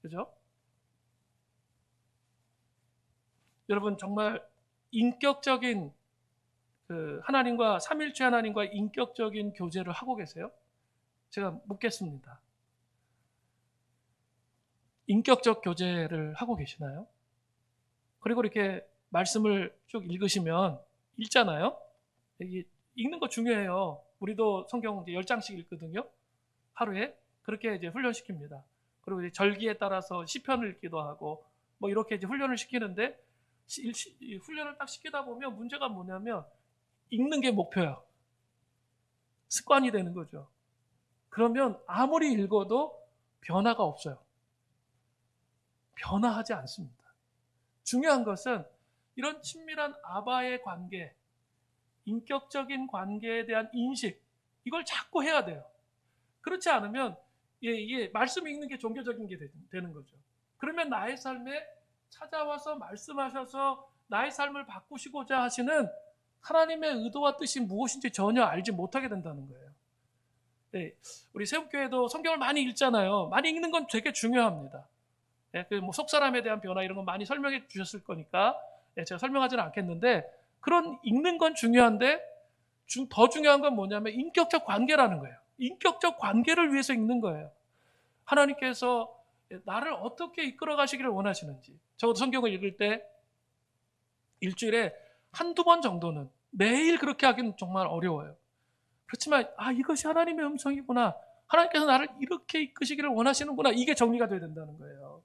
Speaker 1: 그죠? 여러분 정말 인격적인 하나님과 삼일체 하나님과 인격적인 교제를 하고 계세요? 제가 묻겠습니다. 인격적 교제를 하고 계시나요? 그리고 이렇게 말씀을 쭉 읽잖아요. 읽는 거 중요해요. 우리도 성경 이제 10장씩 읽거든요. 하루에. 그렇게 이제 훈련시킵니다. 그리고 이제 절기에 따라서 시편을 읽기도 하고 뭐 이렇게 이제 훈련을 시키는데 훈련을 딱 시키다 보면 문제가 뭐냐면 읽는 게 목표야. 습관이 되는 거죠. 그러면 아무리 읽어도 변화가 없어요. 변화하지 않습니다. 중요한 것은 이런 친밀한 아바의 관계, 인격적인 관계에 대한 인식, 이걸 자꾸 해야 돼요. 그렇지 않으면 이게 말씀 읽는 게 종교적인 게 되는 거죠. 그러면 나의 삶에 찾아와서 말씀하셔서 나의 삶을 바꾸시고자 하시는 하나님의 의도와 뜻이 무엇인지 전혀 알지 못하게 된다는 거예요. 네, 우리 세움교회도 성경을 많이 읽잖아요. 많이 읽는 건 되게 중요합니다. 네, 뭐 속사람에 대한 변화 이런 건 많이 설명해 주셨을 거니까 제가 설명하지는 않겠는데 그런 읽는 건 중요한데 더 중요한 건 뭐냐면 인격적 관계라는 거예요. 인격적 관계를 위해서 읽는 거예요. 하나님께서 나를 어떻게 이끌어 가시기를 원하시는지. 적어도 성경을 읽을 때 일주일에 한두 번 정도는 매일 그렇게 하기는 정말 어려워요. 그렇지만 이것이 하나님의 음성이구나. 하나님께서 나를 이렇게 이끄시기를 원하시는구나. 이게 정리가 돼야 된다는 거예요.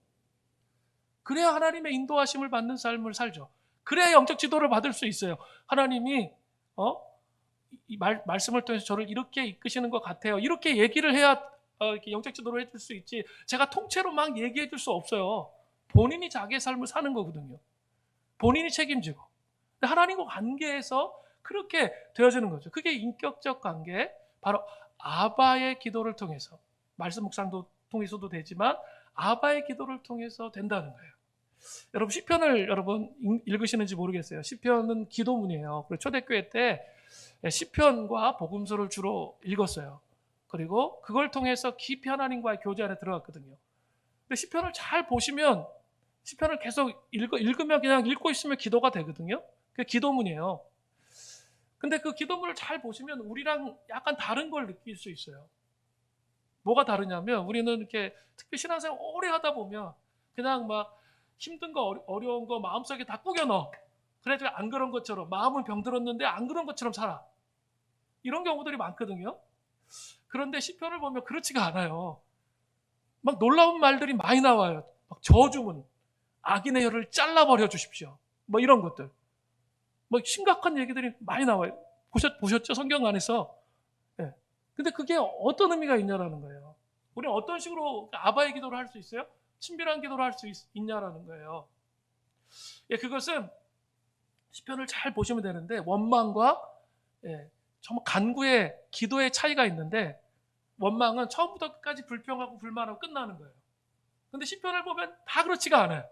Speaker 1: 그래야 하나님의 인도하심을 받는 삶을 살죠. 그래야 영적 지도를 받을 수 있어요. 하나님이 이 말씀을 통해서 저를 이렇게 이끄시는 것 같아요. 이렇게 얘기를 해야 이렇게 영적 지도를 해줄 수 있지. 제가 통째로 막 얘기해 줄 수 없어요. 본인이 자기의 삶을 사는 거거든요. 본인이 책임지고. 하나님과 관계에서 그렇게 되어지는 거죠. 그게 인격적 관계, 바로 아바의 기도를 통해서, 말씀 묵상도 통해서도 되지만 아바의 기도를 통해서 된다는 거예요. 여러분 시편을 여러분 읽으시는지 모르겠어요. 시편은 기도문이에요. 그리고 초대교회 때 시편과 복음서를 주로 읽었어요. 그리고 그걸 통해서 깊이 하나님과의 교제 안에 들어갔거든요. 근데 시편을 잘 보시면 시편을 계속 읽으면 그냥 읽고 있으면 기도가 되거든요. 그게 기도문이에요. 근데 그 기도문을 잘 보시면 우리랑 약간 다른 걸 느낄 수 있어요. 뭐가 다르냐면 우리는 이렇게 특히 신앙생활 오래 하다 보면 그냥 막 힘든 거 어려운 거 마음속에 다 꾸겨 넣어. 그래도 안 그런 것처럼 마음은 병들었는데 안 그런 것처럼 살아. 이런 경우들이 많거든요. 그런데 시편을 보면 그렇지가 않아요. 막 놀라운 말들이 많이 나와요. 막 저주문, 악인의 혀를 잘라버려 주십시오. 뭐 이런 것들. 뭐 심각한 얘기들이 많이 나와요. 보셨죠? 성경 안에서. 네. 근데 그게 어떤 의미가 있냐라는 거예요. 우리는 어떤 식으로 아바의 기도를 할 수 있어요? 친밀한 기도를 할 수 있냐라는 거예요. 예, 그것은 시편을 잘 보시면 되는데 원망과 정말 간구의 기도의 차이가 있는데 원망은 처음부터 끝까지 불평하고 불만하고 끝나는 거예요. 근데 시편을 보면 다 그렇지가 않아요.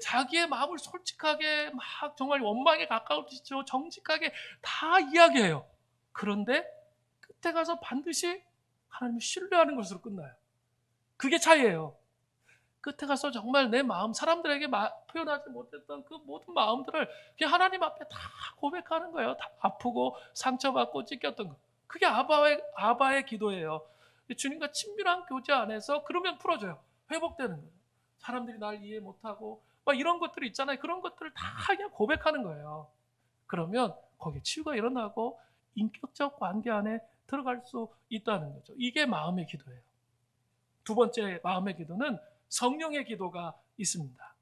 Speaker 1: 자기의 마음을 솔직하게 막 정말 원망에 가까우시죠. 정직하게 다 이야기해요. 그런데 끝에 가서 반드시 하나님을 신뢰하는 것으로 끝나요. 그게 차이예요. 끝에 가서 정말 내 마음, 사람들에게 표현하지 못했던 그 모든 마음들을 그냥 하나님 앞에 다 고백하는 거예요. 다 아프고 상처받고 찢겼던 거. 그게 아바의 기도예요. 주님과 친밀한 교제 안에서 그러면 풀어져요. 회복되는 거예요. 사람들이 날 이해 못하고 막 이런 것들이 있잖아요. 그런 것들을 다 그냥 고백하는 거예요. 그러면 거기에 치유가 일어나고 인격적 관계 안에 들어갈 수 있다는 거죠. 이게 마음의 기도예요. 두 번째 마음의 기도는 성령의 기도가 있습니다.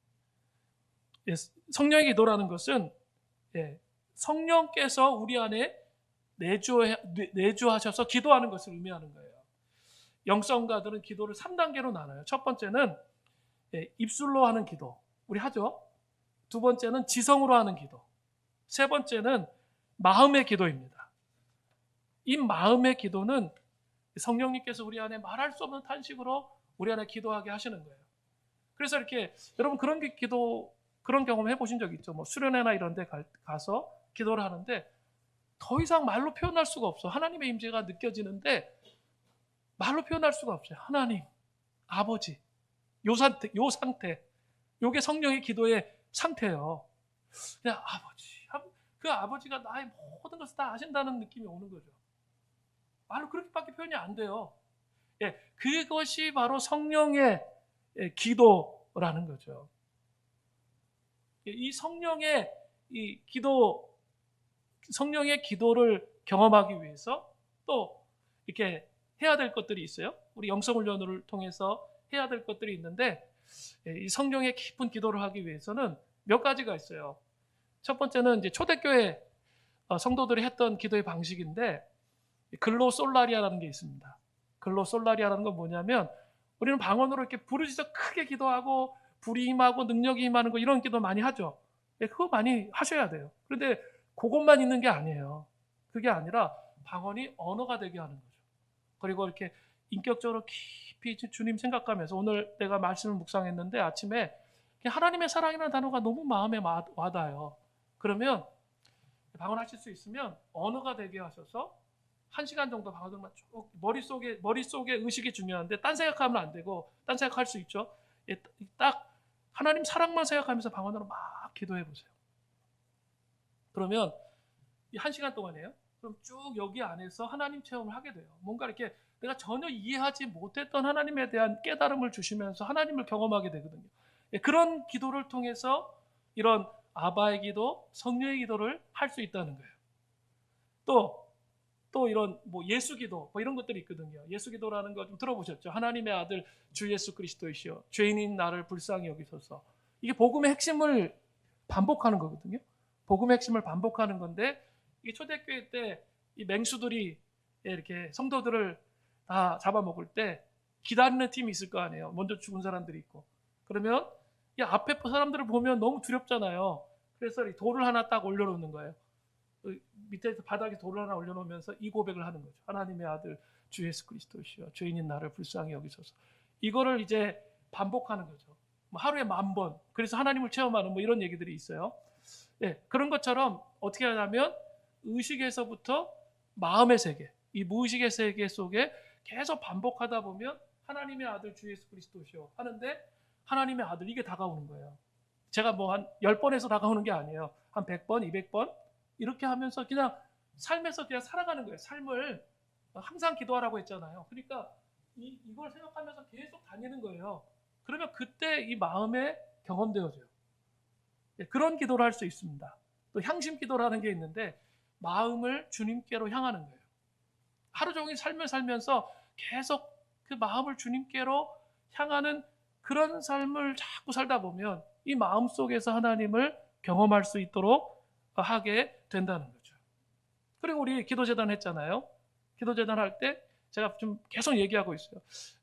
Speaker 1: 성령의 기도라는 것은 성령께서 우리 안에 내주하셔서 기도하는 것을 의미하는 거예요. 영성가들은 기도를 3단계로 나눠요. 첫 번째는 입술로 하는 기도, 우리 하죠. 두 번째는 지성으로 하는 기도. 세 번째는 마음의 기도입니다. 이 마음의 기도는 성령님께서 우리 안에 말할 수 없는 탄식으로 우리 안에 기도하게 하시는 거예요. 그래서 이렇게 여러분 그런 경험 해보신 적 있죠? 뭐 수련회나 이런 데 가서 기도를 하는데 더 이상 말로 표현할 수가 없어. 하나님의 임재가 느껴지는데 말로 표현할 수가 없어요. 하나님, 아버지, 요 상태, 요게 성령의 기도의 상태예요. 그냥 아버지, 그 아버지가 나의 모든 것을 다 아신다는 느낌이 오는 거죠. 말로 그렇게밖에 표현이 안 돼요. 예, 그것이 바로 성령의 기도라는 거죠. 이 성령의 기도를 경험하기 위해서 또 이렇게 해야 될 것들이 있어요. 우리 영성훈련을 통해서 해야 될 것들이 있는데 이 성령의 깊은 기도를 하기 위해서는 몇 가지가 있어요. 첫 번째는 이제 초대교회 성도들이 했던 기도의 방식인데 글로솔라리아라는 게 있습니다. 글로솔라리아라는 건 뭐냐면 우리는 방언으로 이렇게 부르짖어 크게 기도하고 불이 임하고 능력이 임하는 거 이런 기도 많이 하죠. 그거 많이 하셔야 돼요. 그런데 그것만 있는 게 아니에요. 그게 아니라 방언이 언어가 되게 하는 거죠. 그리고 이렇게 인격적으로 깊이 주님 생각하면서 오늘 내가 말씀을 묵상했는데 아침에 하나님의 사랑이라는 단어가 너무 마음에 와닿아요. 그러면 방언하실 수 있으면 언어가 되게 하셔서 1시간 정도 방언들만 쭉 머릿속에 의식이 중요한데 딴 생각하면 안 되고 딴 생각할 수 있죠. 딱 하나님 사랑만 생각하면서 방언으로 막 기도해 보세요. 그러면 이 1시간 동안이에요. 그럼 쭉 여기 안에서 하나님 체험을 하게 돼요. 뭔가 이렇게 내가 전혀 이해하지 못했던 하나님에 대한 깨달음을 주시면서 하나님을 경험하게 되거든요. 그런 기도를 통해서 이런 아바의 기도, 성령의 기도를 할 수 있다는 거예요. 또 이런 뭐 예수 기도 뭐 이런 것들이 있거든요. 예수 기도라는 거 좀 들어보셨죠? 하나님의 아들 주 예수 그리스도이시여 죄인인 나를 불쌍히 여기소서. 이게 복음의 핵심을 반복하는 거거든요. 복음의 핵심을 반복하는 건데 이게 초대교회 때 이 맹수들이 이렇게 성도들을 다 잡아먹을 때 기다리는 팀이 있을 거 아니에요. 먼저 죽은 사람들이 있고. 그러면 이 앞에 사람들을 보면 너무 두렵잖아요. 그래서 이 돌을 하나 딱 올려놓는 거예요. 밑에 바닥에 돌을 하나 올려놓으면서 이 고백을 하는 거죠. 하나님의 아들 주 예수 그리스도시여 죄인인 나를 불쌍히 여기소서. 이거를 이제 반복하는 거죠. 뭐 하루에 10,000번. 그래서 하나님을 체험하는 뭐 이런 얘기들이 있어요. 네, 그런 것처럼 어떻게 하냐면 의식에서부터 마음의 세계, 이 무의식의 세계 속에 계속 반복하다 보면 하나님의 아들 주 예수 그리스도시여 하는데 하나님의 아들 이게 다가오는 거예요. 제가 뭐 한 10번에서 다가오는 게 아니에요. 한 100번, 200번 이렇게 하면서 그냥 삶에서 그냥 살아가는 거예요. 삶을 항상 기도하라고 했잖아요. 그러니까 이걸 생각하면서 계속 다니는 거예요. 그러면 그때 이 마음에 경험되어져요. 그런 기도를 할 수 있습니다. 또 향심 기도라는 게 있는데 마음을 주님께로 향하는 거예요. 하루 종일 삶을 살면서 계속 그 마음을 주님께로 향하는 그런 삶을 자꾸 살다 보면 이 마음 속에서 하나님을 경험할 수 있도록 하게 된다는 거죠. 그리고 우리 기도재단 했잖아요. 기도재단 할 때 제가 좀 계속 얘기하고 있어요.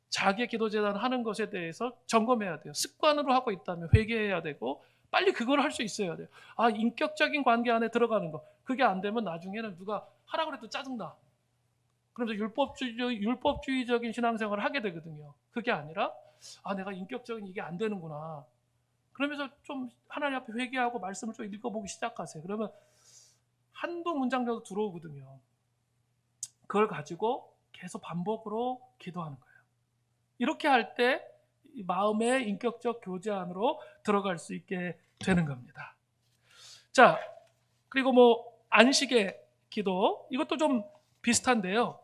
Speaker 1: 자기의 기도재단 하는 것에 대해서 점검해야 돼요. 습관으로 하고 있다면 회개해야 되고 빨리 그걸 할 수 있어야 돼요. 인격적인 관계 안에 들어가는 거. 그게 안 되면 나중에는 누가 하라고 해도 짜증나. 그러면서 율법주의적인 신앙생활을 하게 되거든요. 그게 아니라 내가 인격적인 이게 안 되는구나. 그러면서 좀 하나님 앞에 회개하고 말씀을 좀 읽어보기 시작하세요. 그러면 한두 문장 정도 들어오거든요. 그걸 가지고 계속 반복으로 기도하는 거예요. 이렇게 할 때 마음의 인격적 교제 안으로 들어갈 수 있게 되는 겁니다. 자, 그리고 뭐 안식의 기도 이것도 좀 비슷한데요.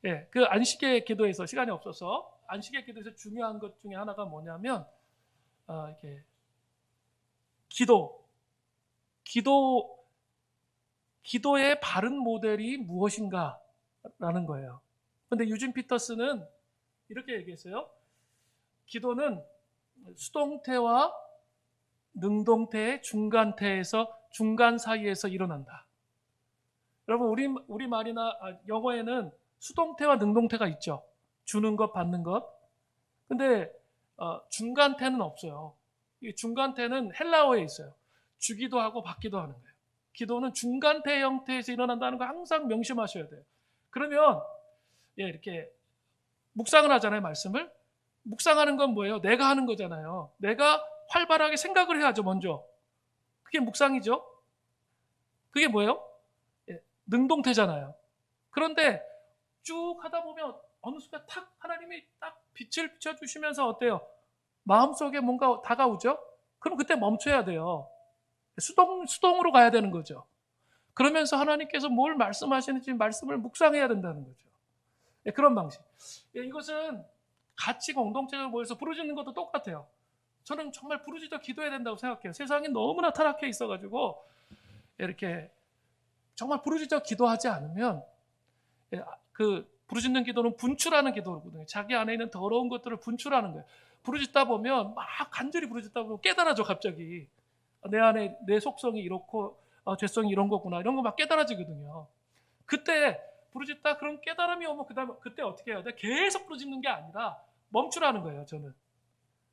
Speaker 1: 예, 그 안식의 기도에서 시간이 없어서 안식의 기도에서 중요한 것 중에 하나가 뭐냐면 이렇게 기도의 바른 모델이 무엇인가라는 거예요. 그런데 유진 피터스는 이렇게 얘기했어요. 기도는 수동태와 능동태의 중간 사이에서 일어난다. 여러분 우리 말이나 영어에는 수동태와 능동태가 있죠. 주는 것, 받는 것. 근데 중간태는 없어요. 이 중간태는 헬라어에 있어요. 주기도 하고 받기도 하는 거예요. 기도는 중간태 형태에서 일어난다는 거 항상 명심하셔야 돼요. 그러면 이렇게 묵상을 하잖아요. 말씀을. 묵상하는 건 뭐예요? 내가 하는 거잖아요. 내가 활발하게 생각을 해야죠. 먼저. 그게 묵상이죠. 그게 뭐예요? 능동태잖아요. 그런데 쭉 하다 보면 어느 순간 탁 하나님이 딱 빛을 비춰주시면서 어때요? 마음속에 뭔가 다가오죠? 그럼 그때 멈춰야 돼요. 수동으로 가야 되는 거죠. 그러면서 하나님께서 뭘 말씀하시는지 말씀을 묵상해야 된다는 거죠. 그런 방식. 이것은 같이 공동체적으로 모여서 부르짖는 것도 똑같아요. 저는 정말 부르짖어 기도해야 된다고 생각해요. 세상이 너무나 타락해 있어가지고 이렇게 정말 부르짖어 기도하지 않으면 그 부르짖는 기도는 분출하는 기도거든요. 자기 안에 있는 더러운 것들을 분출하는 거예요. 부르짖다 보면 막 간절히 부르짖다 보면 깨달아져 갑자기. 내 안에 내 속성이 이렇고 죄성이 이런 거구나 이런 거 막 깨달아지거든요. 그때 부르짖다 그런 깨달음이 오면 그때 어떻게 해야 돼? 계속 부르짖는 게 아니라 멈추라는 거예요. 저는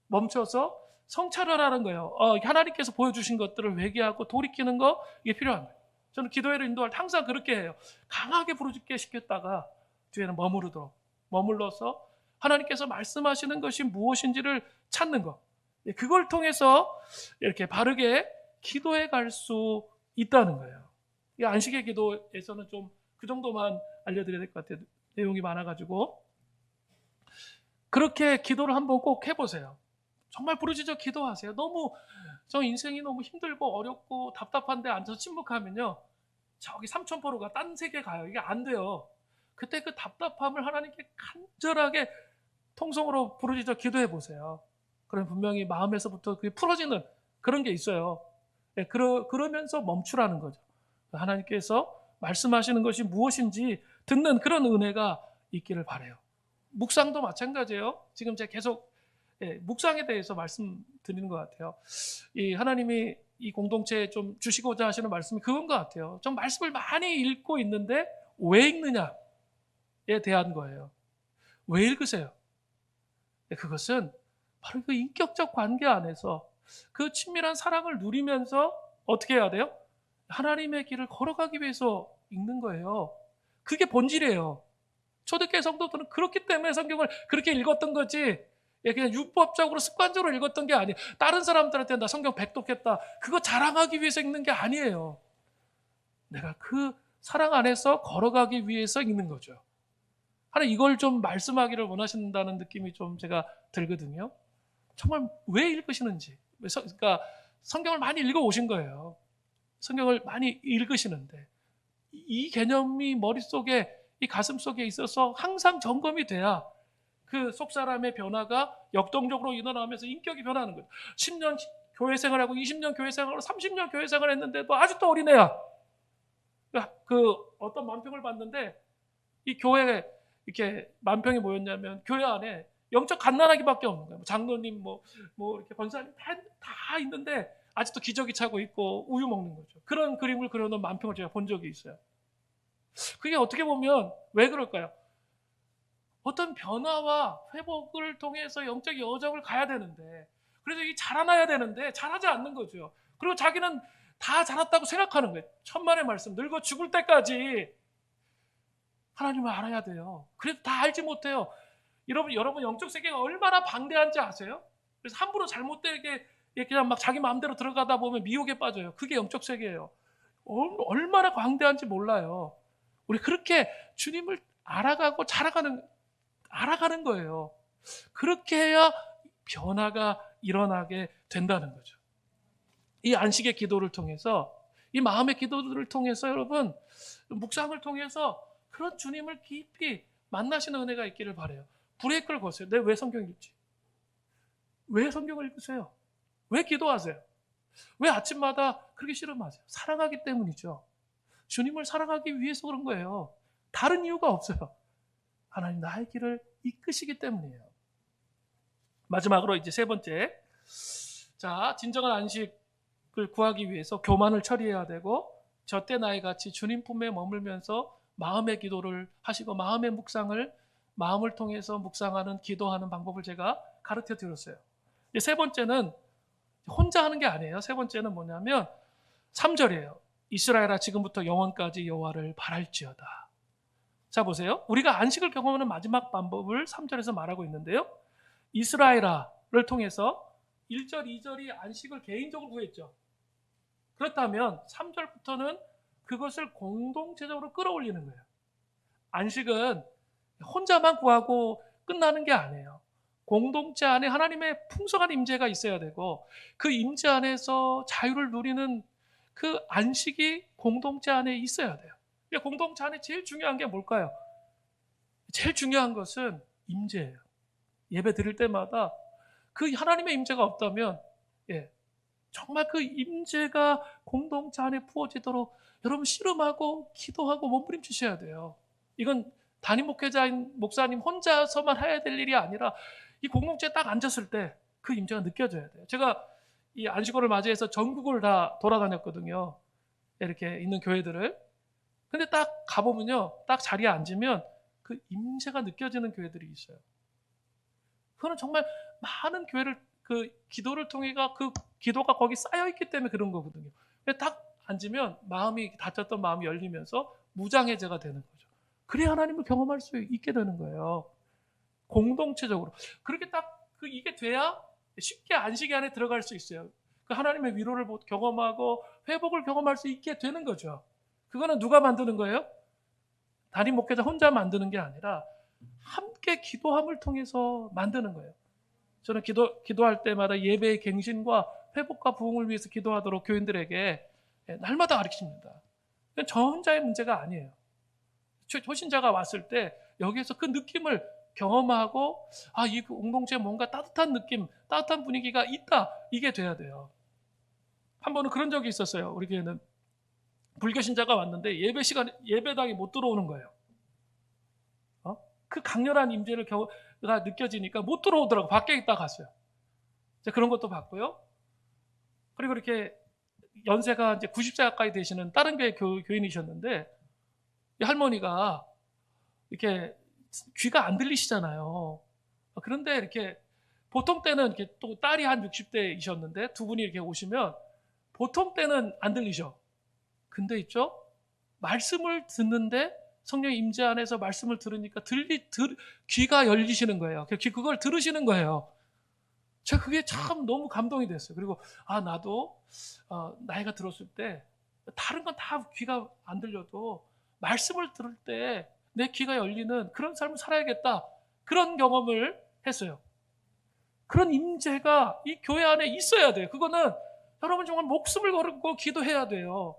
Speaker 1: 멈춰서 성찰을 하는 거예요. 하나님께서 보여주신 것들을 회개하고 돌이키는 거 이게 필요한 거예요. 저는 기도회를 인도할 때 항상 그렇게 해요. 강하게 부르짖게 시켰다가 뒤에는 머물러서 하나님께서 말씀하시는 것이 무엇인지를 찾는 것. 그걸 통해서 이렇게 바르게 기도해 갈 수 있다는 거예요. 이 안식의 기도에서는 좀 그 정도만 알려드려야 될 것 같아요. 내용이 많아가지고. 그렇게 기도를 한번 꼭 해보세요. 정말 부르짖어 기도하세요. 너무 저 인생이 너무 힘들고 어렵고 답답한데 앉아서 침묵하면요. 저기 삼천포로가 딴 세계 가요. 이게 안 돼요. 그때 그 답답함을 하나님께 간절하게 통성으로 부르짖어 기도해 보세요. 그럼 분명히 마음에서부터 그게 풀어지는 그런 게 있어요. 그러면서 멈추라는 거죠. 하나님께서 말씀하시는 것이 무엇인지 듣는 그런 은혜가 있기를 바라요. 묵상도 마찬가지예요. 지금 제가 계속 묵상에 대해서 말씀드리는 것 같아요. 이 하나님이 이 공동체에 좀 주시고자 하시는 말씀이 그건 것 같아요. 좀 말씀을 많이 읽고 있는데 왜 읽느냐에 대한 거예요. 왜 읽으세요? 그것은 바로 그 인격적 관계 안에서 그 친밀한 사랑을 누리면서 어떻게 해야 돼요? 하나님의 길을 걸어가기 위해서 읽는 거예요. 그게 본질이에요. 초대교회 성도들은 그렇기 때문에 성경을 그렇게 읽었던 거지 그냥 율법적으로 습관적으로 읽었던 게 아니에요. 다른 사람들한테 나 성경 백독했다. 그거 자랑하기 위해서 읽는 게 아니에요. 내가 그 사랑 안에서 걸어가기 위해서 읽는 거죠. 하나님 이걸 좀 말씀하기를 원하신다는 느낌이 좀 제가 들거든요. 정말 왜 읽으시는지. 그러니까 성경을 많이 읽어 오신 거예요. 성경을 많이 읽으시는데 이 개념이 머릿속에 이 가슴속에 있어서 항상 점검이 돼야 그 속사람의 변화가 역동적으로 일어나면서 인격이 변하는 거예요. 10년 교회 생활하고 20년 교회 생활하고 30년 교회 생활 했는데도 아직도 어린애야. 그 어떤 만평을 봤는데 이 교회에 이렇게 만평이 뭐였냐면 교회 안에 영적 갓난아기밖에 없는 거예요. 장로님 뭐 이렇게 권사님 다 있는데 아직도 기저귀 차고 있고 우유 먹는 거죠. 그런 그림을 그려놓은 만평을 제가 본 적이 있어요. 그게 어떻게 보면 왜 그럴까요? 어떤 변화와 회복을 통해서 영적 여정을 가야 되는데 그래서 이 자라나야 되는데 자라지 않는 거죠. 그리고 자기는 다 자랐다고 생각하는 거예요. 천만의 말씀 늙어 죽을 때까지 하나님을 알아야 돼요. 그래도 다 알지 못해요. 여러분 영적 세계가 얼마나 방대한지 아세요? 그래서 함부로 잘못되게 그냥 막 자기 마음대로 들어가다 보면 미혹에 빠져요. 그게 영적 세계예요. 얼마나 광대한지 몰라요. 우리 그렇게 주님을 알아가고 알아가는 거예요. 그렇게 해야 변화가 일어나게 된다는 거죠. 이 안식의 기도를 통해서 이 마음의 기도들을 통해서 여러분 묵상을 통해서 그런 주님을 깊이 만나시는 은혜가 있기를 바라요. 브레이크를 거세요. 내가 왜 성경 읽지? 왜 성경을 읽으세요? 왜 기도하세요? 왜 아침마다 그렇게 씨름하세요? 사랑하기 때문이죠. 주님을 사랑하기 위해서 그런 거예요. 다른 이유가 없어요. 하나님 나의 길을 이끄시기 때문이에요. 마지막으로 이제 세 번째. 자, 진정한 안식을 구하기 위해서 교만을 처리해야 되고 저때 나의 같이 주님 품에 머물면서 마음의 기도를 하시고 마음의 묵상을 마음을 통해서 묵상하는 기도하는 방법을 제가 가르쳐 드렸어요. 세 번째는 혼자 하는 게 아니에요. 세 번째는 뭐냐면 3절이에요. 이스라엘아 지금부터 영원까지 여호와를 바랄지어다. 자 보세요. 우리가 안식을 경험하는 마지막 방법을 3절에서 말하고 있는데요. 이스라엘아를 통해서 1절, 2절이 안식을 개인적으로 구했죠. 그렇다면 3절부터는 그것을 공동체적으로 끌어올리는 거예요. 안식은 혼자만 구하고 끝나는 게 아니에요. 공동체 안에 하나님의 풍성한 임재가 있어야 되고 그 임재 안에서 자유를 누리는 그 안식이 공동체 안에 있어야 돼요. 공동체 안에 제일 중요한 게 뭘까요? 제일 중요한 것은 임재예요. 예배 드릴 때마다 그 하나님의 임재가 없다면 정말 그 임재가 공동체 안에 부어지도록 여러분 씨름하고 기도하고 몸부림치셔야 돼요. 이건 담임 목회자인 목사님 혼자서만 해야 될 일이 아니라 이 공동체에 딱 앉았을 때 그 임재가 느껴져야 돼요. 제가 이 안식월을 맞이해서 전국을 다 돌아다녔거든요. 이렇게 있는 교회들을. 근데 딱 가보면요. 딱 자리에 앉으면 그 임재가 느껴지는 교회들이 있어요. 그거는 정말 많은 교회를 그 기도를 통해가 그 기도가 거기 쌓여 있기 때문에 그런 거거든요. 근데 딱 앉으면 마음이 닫혔던 마음이 열리면서 무장해제가 되는 거죠. 그래야 하나님을 경험할 수 있게 되는 거예요. 공동체적으로. 그렇게 딱 이게 돼야 쉽게 안식이 안에 들어갈 수 있어요. 그 하나님의 위로를 경험하고 회복을 경험할 수 있게 되는 거죠. 그거는 누가 만드는 거예요? 담임 목회자 혼자 만드는 게 아니라 함께 기도함을 통해서 만드는 거예요. 저는 기도할 때마다 예배의 갱신과 회복과 부흥을 위해서 기도하도록 교인들에게 날마다 가르칩니다. 저 혼자의 문제가 아니에요. 초신자가 왔을 때 여기에서 그 느낌을 경험하고 이 공동체에 뭔가 따뜻한 느낌, 따뜻한 분위기가 있다. 이게 돼야 돼요. 한 번은 그런 적이 있었어요. 우리 교회는 불교 신자가 왔는데 예배당에 못 들어오는 거예요. 그 강렬한 임재를 가 느껴지니까 못 들어오더라고. 밖에 있다 갔어요. 그런 것도 봤고요. 그리고 이렇게 연세가 이제 90세 가까이 되시는 다른 교회 교인이셨는데 이 할머니가 이렇게 귀가 안 들리시잖아요. 그런데 이렇게 보통 때는 이렇게 또 딸이 한 60대이셨는데 두 분이 이렇게 오시면 보통 때는 안 들리셔. 근데 있죠? 말씀을 듣는데 성령 임재 안에서 말씀을 들으니까 귀가 열리시는 거예요. 그걸 들으시는 거예요. 제가 그게 참 너무 감동이 됐어요. 그리고 나도 나이가 들었을 때 다른 건 다 귀가 안 들려도 말씀을 들을 때 내 귀가 열리는 그런 삶을 살아야겠다. 그런 경험을 했어요. 그런 임재가 이 교회 안에 있어야 돼요. 그거는 여러분 정말 목숨을 걸고 기도해야 돼요.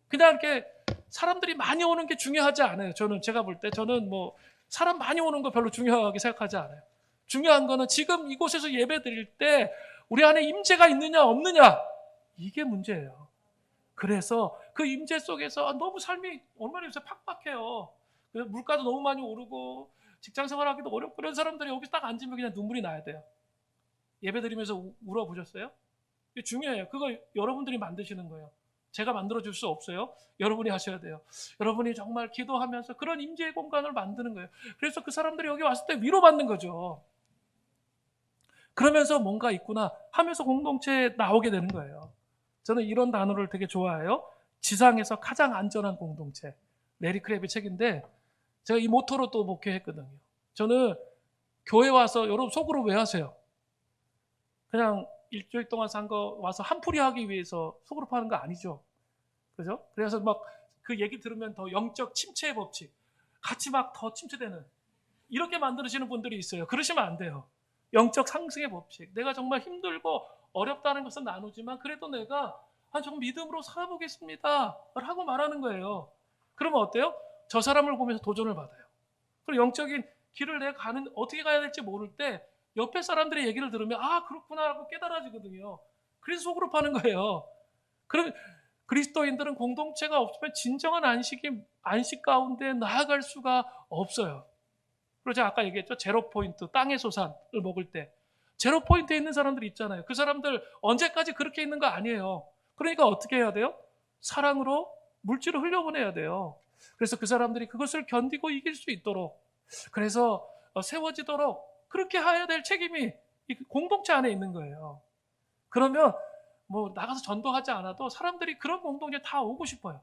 Speaker 1: 그냥 이렇게 사람들이 많이 오는 게 중요하지 않아요. 제가 볼 때 저는 뭐 사람 많이 오는 거 별로 중요하게 생각하지 않아요. 중요한 거는 지금 이곳에서 예배 드릴 때 우리 안에 임재가 있느냐 없느냐 이게 문제예요. 그래서 그 임재 속에서 너무 삶이 얼마나 요새 팍팍해요. 물가도 너무 많이 오르고 직장 생활하기도 어렵고 그런 사람들이 여기 딱 앉으면 그냥 눈물이 나야 돼요. 예배 드리면서 울어보셨어요? 이게 중요해요. 그거 여러분들이 만드시는 거예요. 제가 만들어줄 수 없어요. 여러분이 하셔야 돼요. 여러분이 정말 기도하면서 그런 임재의 공간을 만드는 거예요. 그래서 그 사람들이 여기 왔을 때 위로받는 거죠. 그러면서 뭔가 있구나 하면서 공동체에 나오게 되는 거예요. 저는 이런 단어를 되게 좋아해요. 지상에서 가장 안전한 공동체. 레리 크랩의 책인데 제가 이 모토로 또 목회했거든요. 저는 교회 와서 여러분 속으로 왜 하세요? 그냥 일주일 동안 산 거 와서 한풀이 하기 위해서 속으로 파는 거 아니죠. 그죠? 그래서 막 그 얘기 들으면 더 영적 침체의 법칙, 같이 막 더 침체되는 이렇게 만드시는 분들이 있어요. 그러시면 안 돼요. 영적 상승의 법칙. 내가 정말 힘들고 어렵다는 것은 나누지만 그래도 내가 좀 믿음으로 살아보겠습니다. 하고 말하는 거예요. 그러면 어때요? 저 사람을 보면서 도전을 받아요. 그리고 영적인 길을 내가 어떻게 가야 될지 모를 때 옆에 사람들의 얘기를 들으면 그렇구나 하고 깨달아지거든요. 그래서 속으로 파는 거예요. 그럼 그리스도인들은 공동체가 없으면 진정한 안식 가운데 나아갈 수가 없어요. 그리고 제가 아까 얘기했죠. 제로 포인트, 땅의 소산을 먹을 때 제로 포인트에 있는 사람들 있잖아요. 그 사람들 언제까지 그렇게 있는 거 아니에요. 그러니까 어떻게 해야 돼요? 사랑으로 물질을 흘려보내야 돼요. 그래서 그 사람들이 그것을 견디고 이길 수 있도록 그래서 세워지도록 그렇게 해야 될 책임이 이 공동체 안에 있는 거예요. 그러면 뭐 나가서 전도하지 않아도 사람들이 그런 공동체 다 오고 싶어요.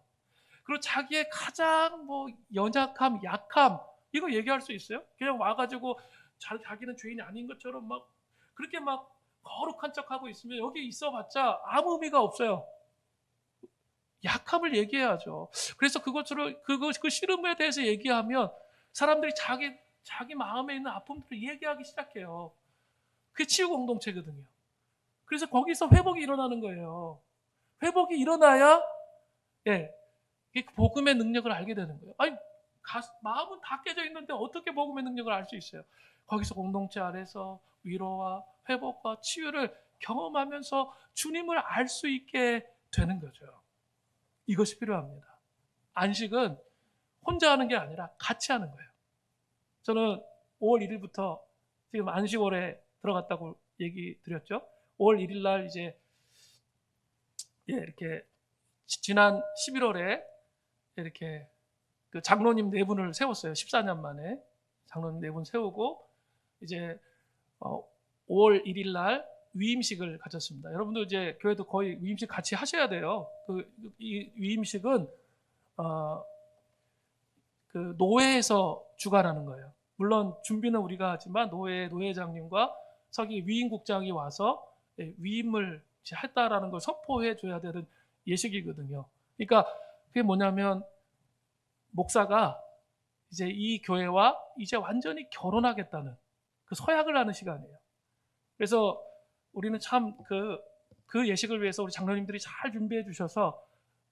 Speaker 1: 그리고 자기의 가장 뭐 연약함, 약함 이거 얘기할 수 있어요? 그냥 와가지고 자기는 죄인이 아닌 것처럼 막 그렇게 막 거룩한 척하고 있으면 여기 있어봤자 아무 의미가 없어요. 약함을 얘기해야죠. 그래서 그 싫음에 대해서 얘기하면 사람들이 자기 마음에 있는 아픔들을 얘기하기 시작해요. 그게 치유 공동체거든요. 그래서 거기서 회복이 일어나는 거예요. 회복이 일어나야 예, 복음의 능력을 알게 되는 거예요. 아니 마음은 다 깨져 있는데 어떻게 복음의 능력을 알 수 있어요? 거기서 공동체 안에서 위로와 회복과 치유를 경험하면서 주님을 알 수 있게 되는 거죠. 이것이 필요합니다. 안식은 혼자 하는 게 아니라 같이 하는 거예요. 저는 5월 1일부터 지금 안식월에 들어갔다고 얘기 드렸죠. 5월 1일 날 이제 이렇게 지난 11월에 이렇게 그 장로님 네 분을 세웠어요. 14년 만에 장로님 네 분 세우고 이제 5월 1일 날 위임식을 가졌습니다. 여러분도 이제 교회도 거의 위임식 같이 하셔야 돼요. 이 위임식은 그 노회에서 주관하는 거예요. 물론 준비는 우리가 하지만 노회장님과 서기 위임국장이 와서 위임을 했다라는 걸 선포해 줘야 되는 예식이거든요. 그러니까 그게 뭐냐면 목사가 이제 이 교회와 이제 완전히 결혼하겠다는 그 서약을 하는 시간이에요. 그래서 우리는 참 그 예식을 위해서 우리 장로님들이 잘 준비해 주셔서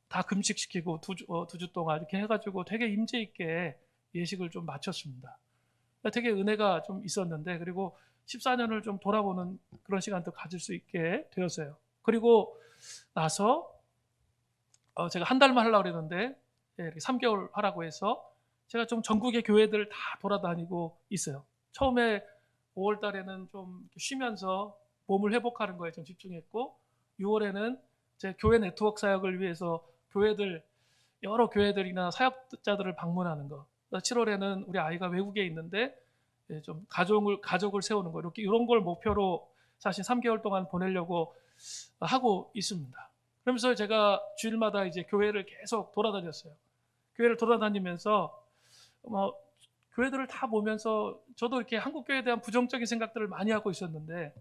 Speaker 1: 다 금식시키고 두 주 동안 이렇게 해가지고 되게 임재 있게 예식을 좀 마쳤습니다. 되게 은혜가 좀 있었는데 그리고 14년을 좀 돌아보는 그런 시간도 가질 수 있게 되었어요. 그리고 나서 제가 한 달만 하려고 그랬는데 이렇게 3개월 하라고 해서 제가 좀 전국의 교회들 다 돌아다니고 있어요. 처음에 5월 달에는 좀 쉬면서 몸을 회복하는 거에 좀 집중했고 6월에는 제 교회 네트워크 사역을 위해서 여러 교회들이나 사역자들을 방문하는 거. 7월에는 우리 아이가 외국에 있는데 좀 가족을 세우는 거. 이런 걸 목표로 사실 3개월 동안 보내려고 하고 있습니다. 그러면서 제가 주일마다 이제 교회를 계속 돌아다녔어요. 교회를 돌아다니면서 교회들을 다 보면서 저도 이렇게 한국 교회에 대한 부정적인 생각들을 많이 하고 있었는데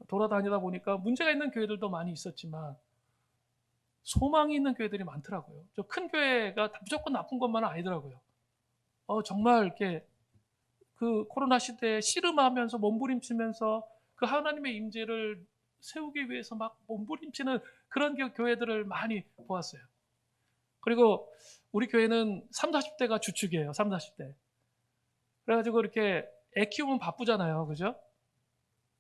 Speaker 1: 돌아다니다 보니까 문제가 있는 교회들도 많이 있었지만 소망이 있는 교회들이 많더라고요. 저 큰 교회가 무조건 나쁜 것만은 아니더라고요. 정말 이렇게 그 코로나 시대에 씨름하면서 몸부림치면서 그 하나님의 임재를 세우기 위해서 막 몸부림치는 그런 교회들을 많이 보았어요. 그리고 우리 교회는 30, 40대가 주축이에요. 30, 40대. 그래가지고 이렇게 애 키우면 바쁘잖아요. 그죠?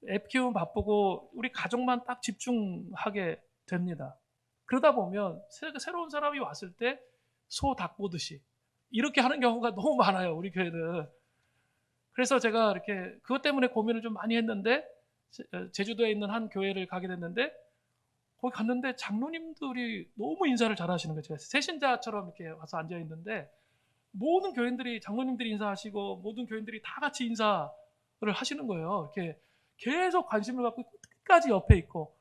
Speaker 1: 애 키우면 바쁘고 우리 가족만 딱 집중하게 됩니다. 그러다 보면 새로운 사람이 왔을 때 소 닭 보듯이 이렇게 하는 경우가 너무 많아요. 우리 교회는. 그래서 제가 이렇게 그것 때문에 고민을 좀 많이 했는데 제주도에 있는 한 교회를 가게 됐는데 거기 갔는데 장로님들이 너무 인사를 잘하시는 거예요. 제가 세신자처럼 이렇게 와서 앉아 있는데 모든 교인들이 장로님들이 인사하시고 모든 교인들이 다 같이 인사를 하시는 거예요. 이렇게 계속 관심을 갖고 끝까지 옆에 있고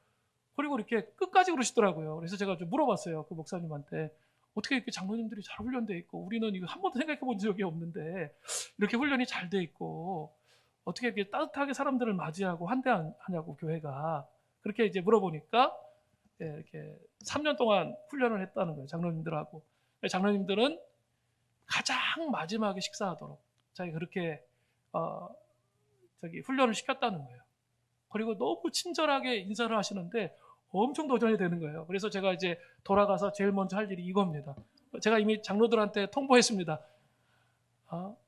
Speaker 1: 그리고 이렇게 끝까지 그러시더라고요. 그래서 제가 좀 물어봤어요. 그 목사님한테 어떻게 이렇게 장로님들이 잘 훈련돼 있고 우리는 이거 한 번도 생각해 본 적이 없는데 이렇게 훈련이 잘 돼 있고 어떻게 이렇게 따뜻하게 사람들을 맞이하고 한대하냐고 교회가 그렇게 이제 물어보니까 이렇게 3년 동안 훈련을 했다는 거예요. 장로님들하고 장로님들은 가장 마지막에 식사하도록 자기 그렇게 훈련을 시켰다는 거예요. 그리고 너무 친절하게 인사를 하시는데 엄청 도전이 되는 거예요. 그래서 제가 이제 돌아가서 제일 먼저 할 일이 이겁니다. 제가 이미 장로들한테 통보했습니다.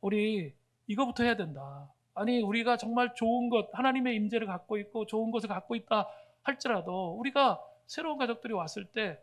Speaker 1: 우리 이거부터 해야 된다. 아니 우리가 정말 좋은 것 하나님의 임재를 갖고 있고 좋은 것을 갖고 있다 할지라도 우리가 새로운 가족들이 왔을 때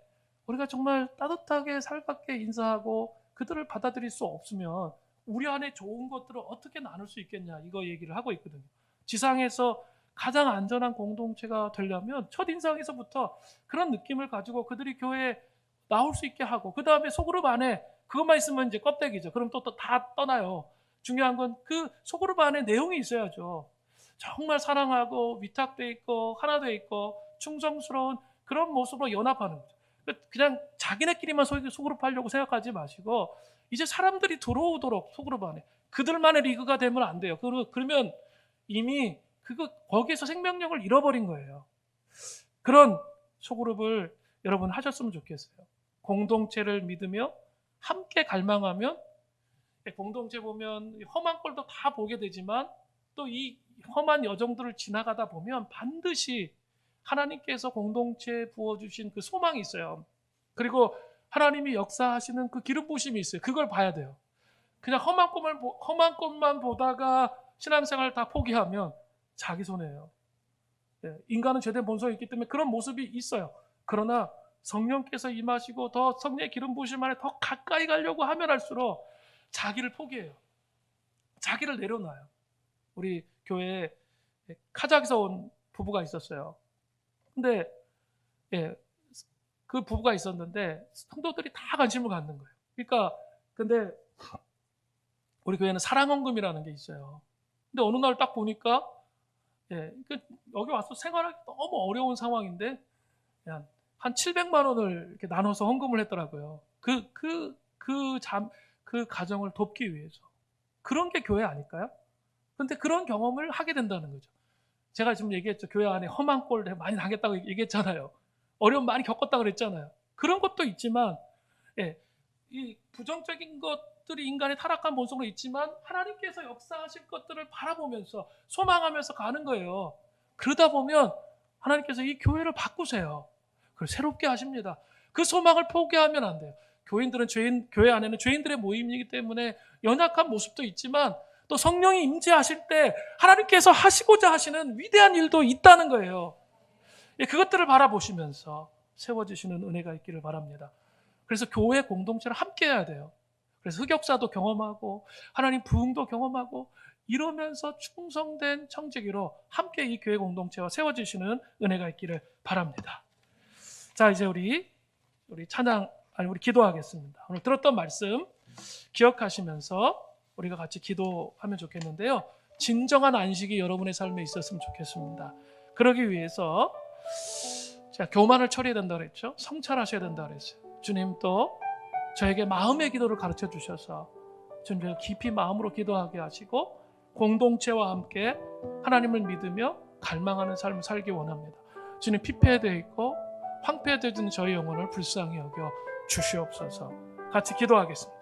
Speaker 1: 우리가 정말 따뜻하게 살갑게 인사하고 그들을 받아들일 수 없으면 우리 안에 좋은 것들을 어떻게 나눌 수 있겠냐 이거 얘기를 하고 있거든요. 지상에서 가장 안전한 공동체가 되려면 첫인상에서부터 그런 느낌을 가지고 그들이 교회에 나올 수 있게 하고 그 다음에 소그룹 안에 그것만 있으면 이제 껍데기죠. 그럼 또 다 떠나요. 중요한 건 그 소그룹 안에 내용이 있어야죠. 정말 사랑하고 위탁돼 있고 하나 돼 있고 충성스러운 그런 모습으로 연합하는 거죠. 그냥 자기네끼리만 소그룹 하려고 생각하지 마시고 이제 사람들이 들어오도록 소그룹 안에 그들만의 리그가 되면 안 돼요. 그러면 이미 거기에서 생명력을 잃어버린 거예요. 그런 소그룹을 여러분 하셨으면 좋겠어요. 공동체를 믿으며 함께 갈망하면 공동체 보면 험한 꼴도 다 보게 되지만 또 이 험한 여정들을 지나가다 보면 반드시 하나님께서 공동체에 부어주신 그 소망이 있어요. 그리고 하나님이 역사하시는 그 기름 부으심이 있어요. 그걸 봐야 돼요. 그냥 험한 것만 보다가 신앙생활을 다 포기하면 자기 손해예요. 인간은 죄된 본성이 있기 때문에 그런 모습이 있어요. 그러나 성령께서 임하시고 더 성령의 기름 부으심 안에 더 가까이 가려고 하면 할수록 자기를 포기해요. 자기를 내려놔요. 우리 교회에 카자흐에서 온 부부가 있었어요. 근데 그 부부가 있었는데 성도들이 다 관심을 갖는 거예요. 그러니까 근데 우리 교회는 사랑헌금이라는 게 있어요. 근데 어느 날 딱 보니까 여기 와서 생활하기 너무 어려운 상황인데 한 700만 원을 이렇게 나눠서 헌금을 했더라고요. 그 가정을 돕기 위해서. 그런 게 교회 아닐까요? 근데 그런 경험을 하게 된다는 거죠. 제가 지금 얘기했죠. 교회 안에 험한 꼴 많이 당했다고 얘기했잖아요. 어려움 많이 겪었다고 그랬잖아요. 그런 것도 있지만 이 부정적인 것들이 인간의 타락한 본성으로 있지만 하나님께서 역사하실 것들을 바라보면서 소망하면서 가는 거예요. 그러다 보면 하나님께서 이 교회를 바꾸세요. 그걸 새롭게 하십니다. 그 소망을 포기하면 안 돼요. 교인들은 교회 안에는 죄인들의 모임이기 때문에 연약한 모습도 있지만 또 성령이 임재하실 때 하나님께서 하시고자 하시는 위대한 일도 있다는 거예요. 그것들을 바라보시면서 세워지시는 은혜가 있기를 바랍니다. 그래서 교회 공동체를 함께 해야 돼요. 그래서 흑역사도 경험하고 하나님 부흥도 경험하고 이러면서 충성된 청지기로 함께 이 교회 공동체와 세워지시는 은혜가 있기를 바랍니다. 자, 이제 우리 기도하겠습니다. 오늘 들었던 말씀 기억하시면서 우리가 같이 기도하면 좋겠는데요. 진정한 안식이 여러분의 삶에 있었으면 좋겠습니다. 그러기 위해서 제가 교만을 처리해야 된다 그랬죠. 성찰하셔야 된다 그랬어요. 주님 또 저에게 마음의 기도를 가르쳐 주셔서 주님 제가 깊이 마음으로 기도하게 하시고 공동체와 함께 하나님을 믿으며 갈망하는 삶을 살기 원합니다. 주님 피폐되어 있고 황폐되어진 저희 영혼을 불쌍히 여겨 주시옵소서. 같이 기도하겠습니다.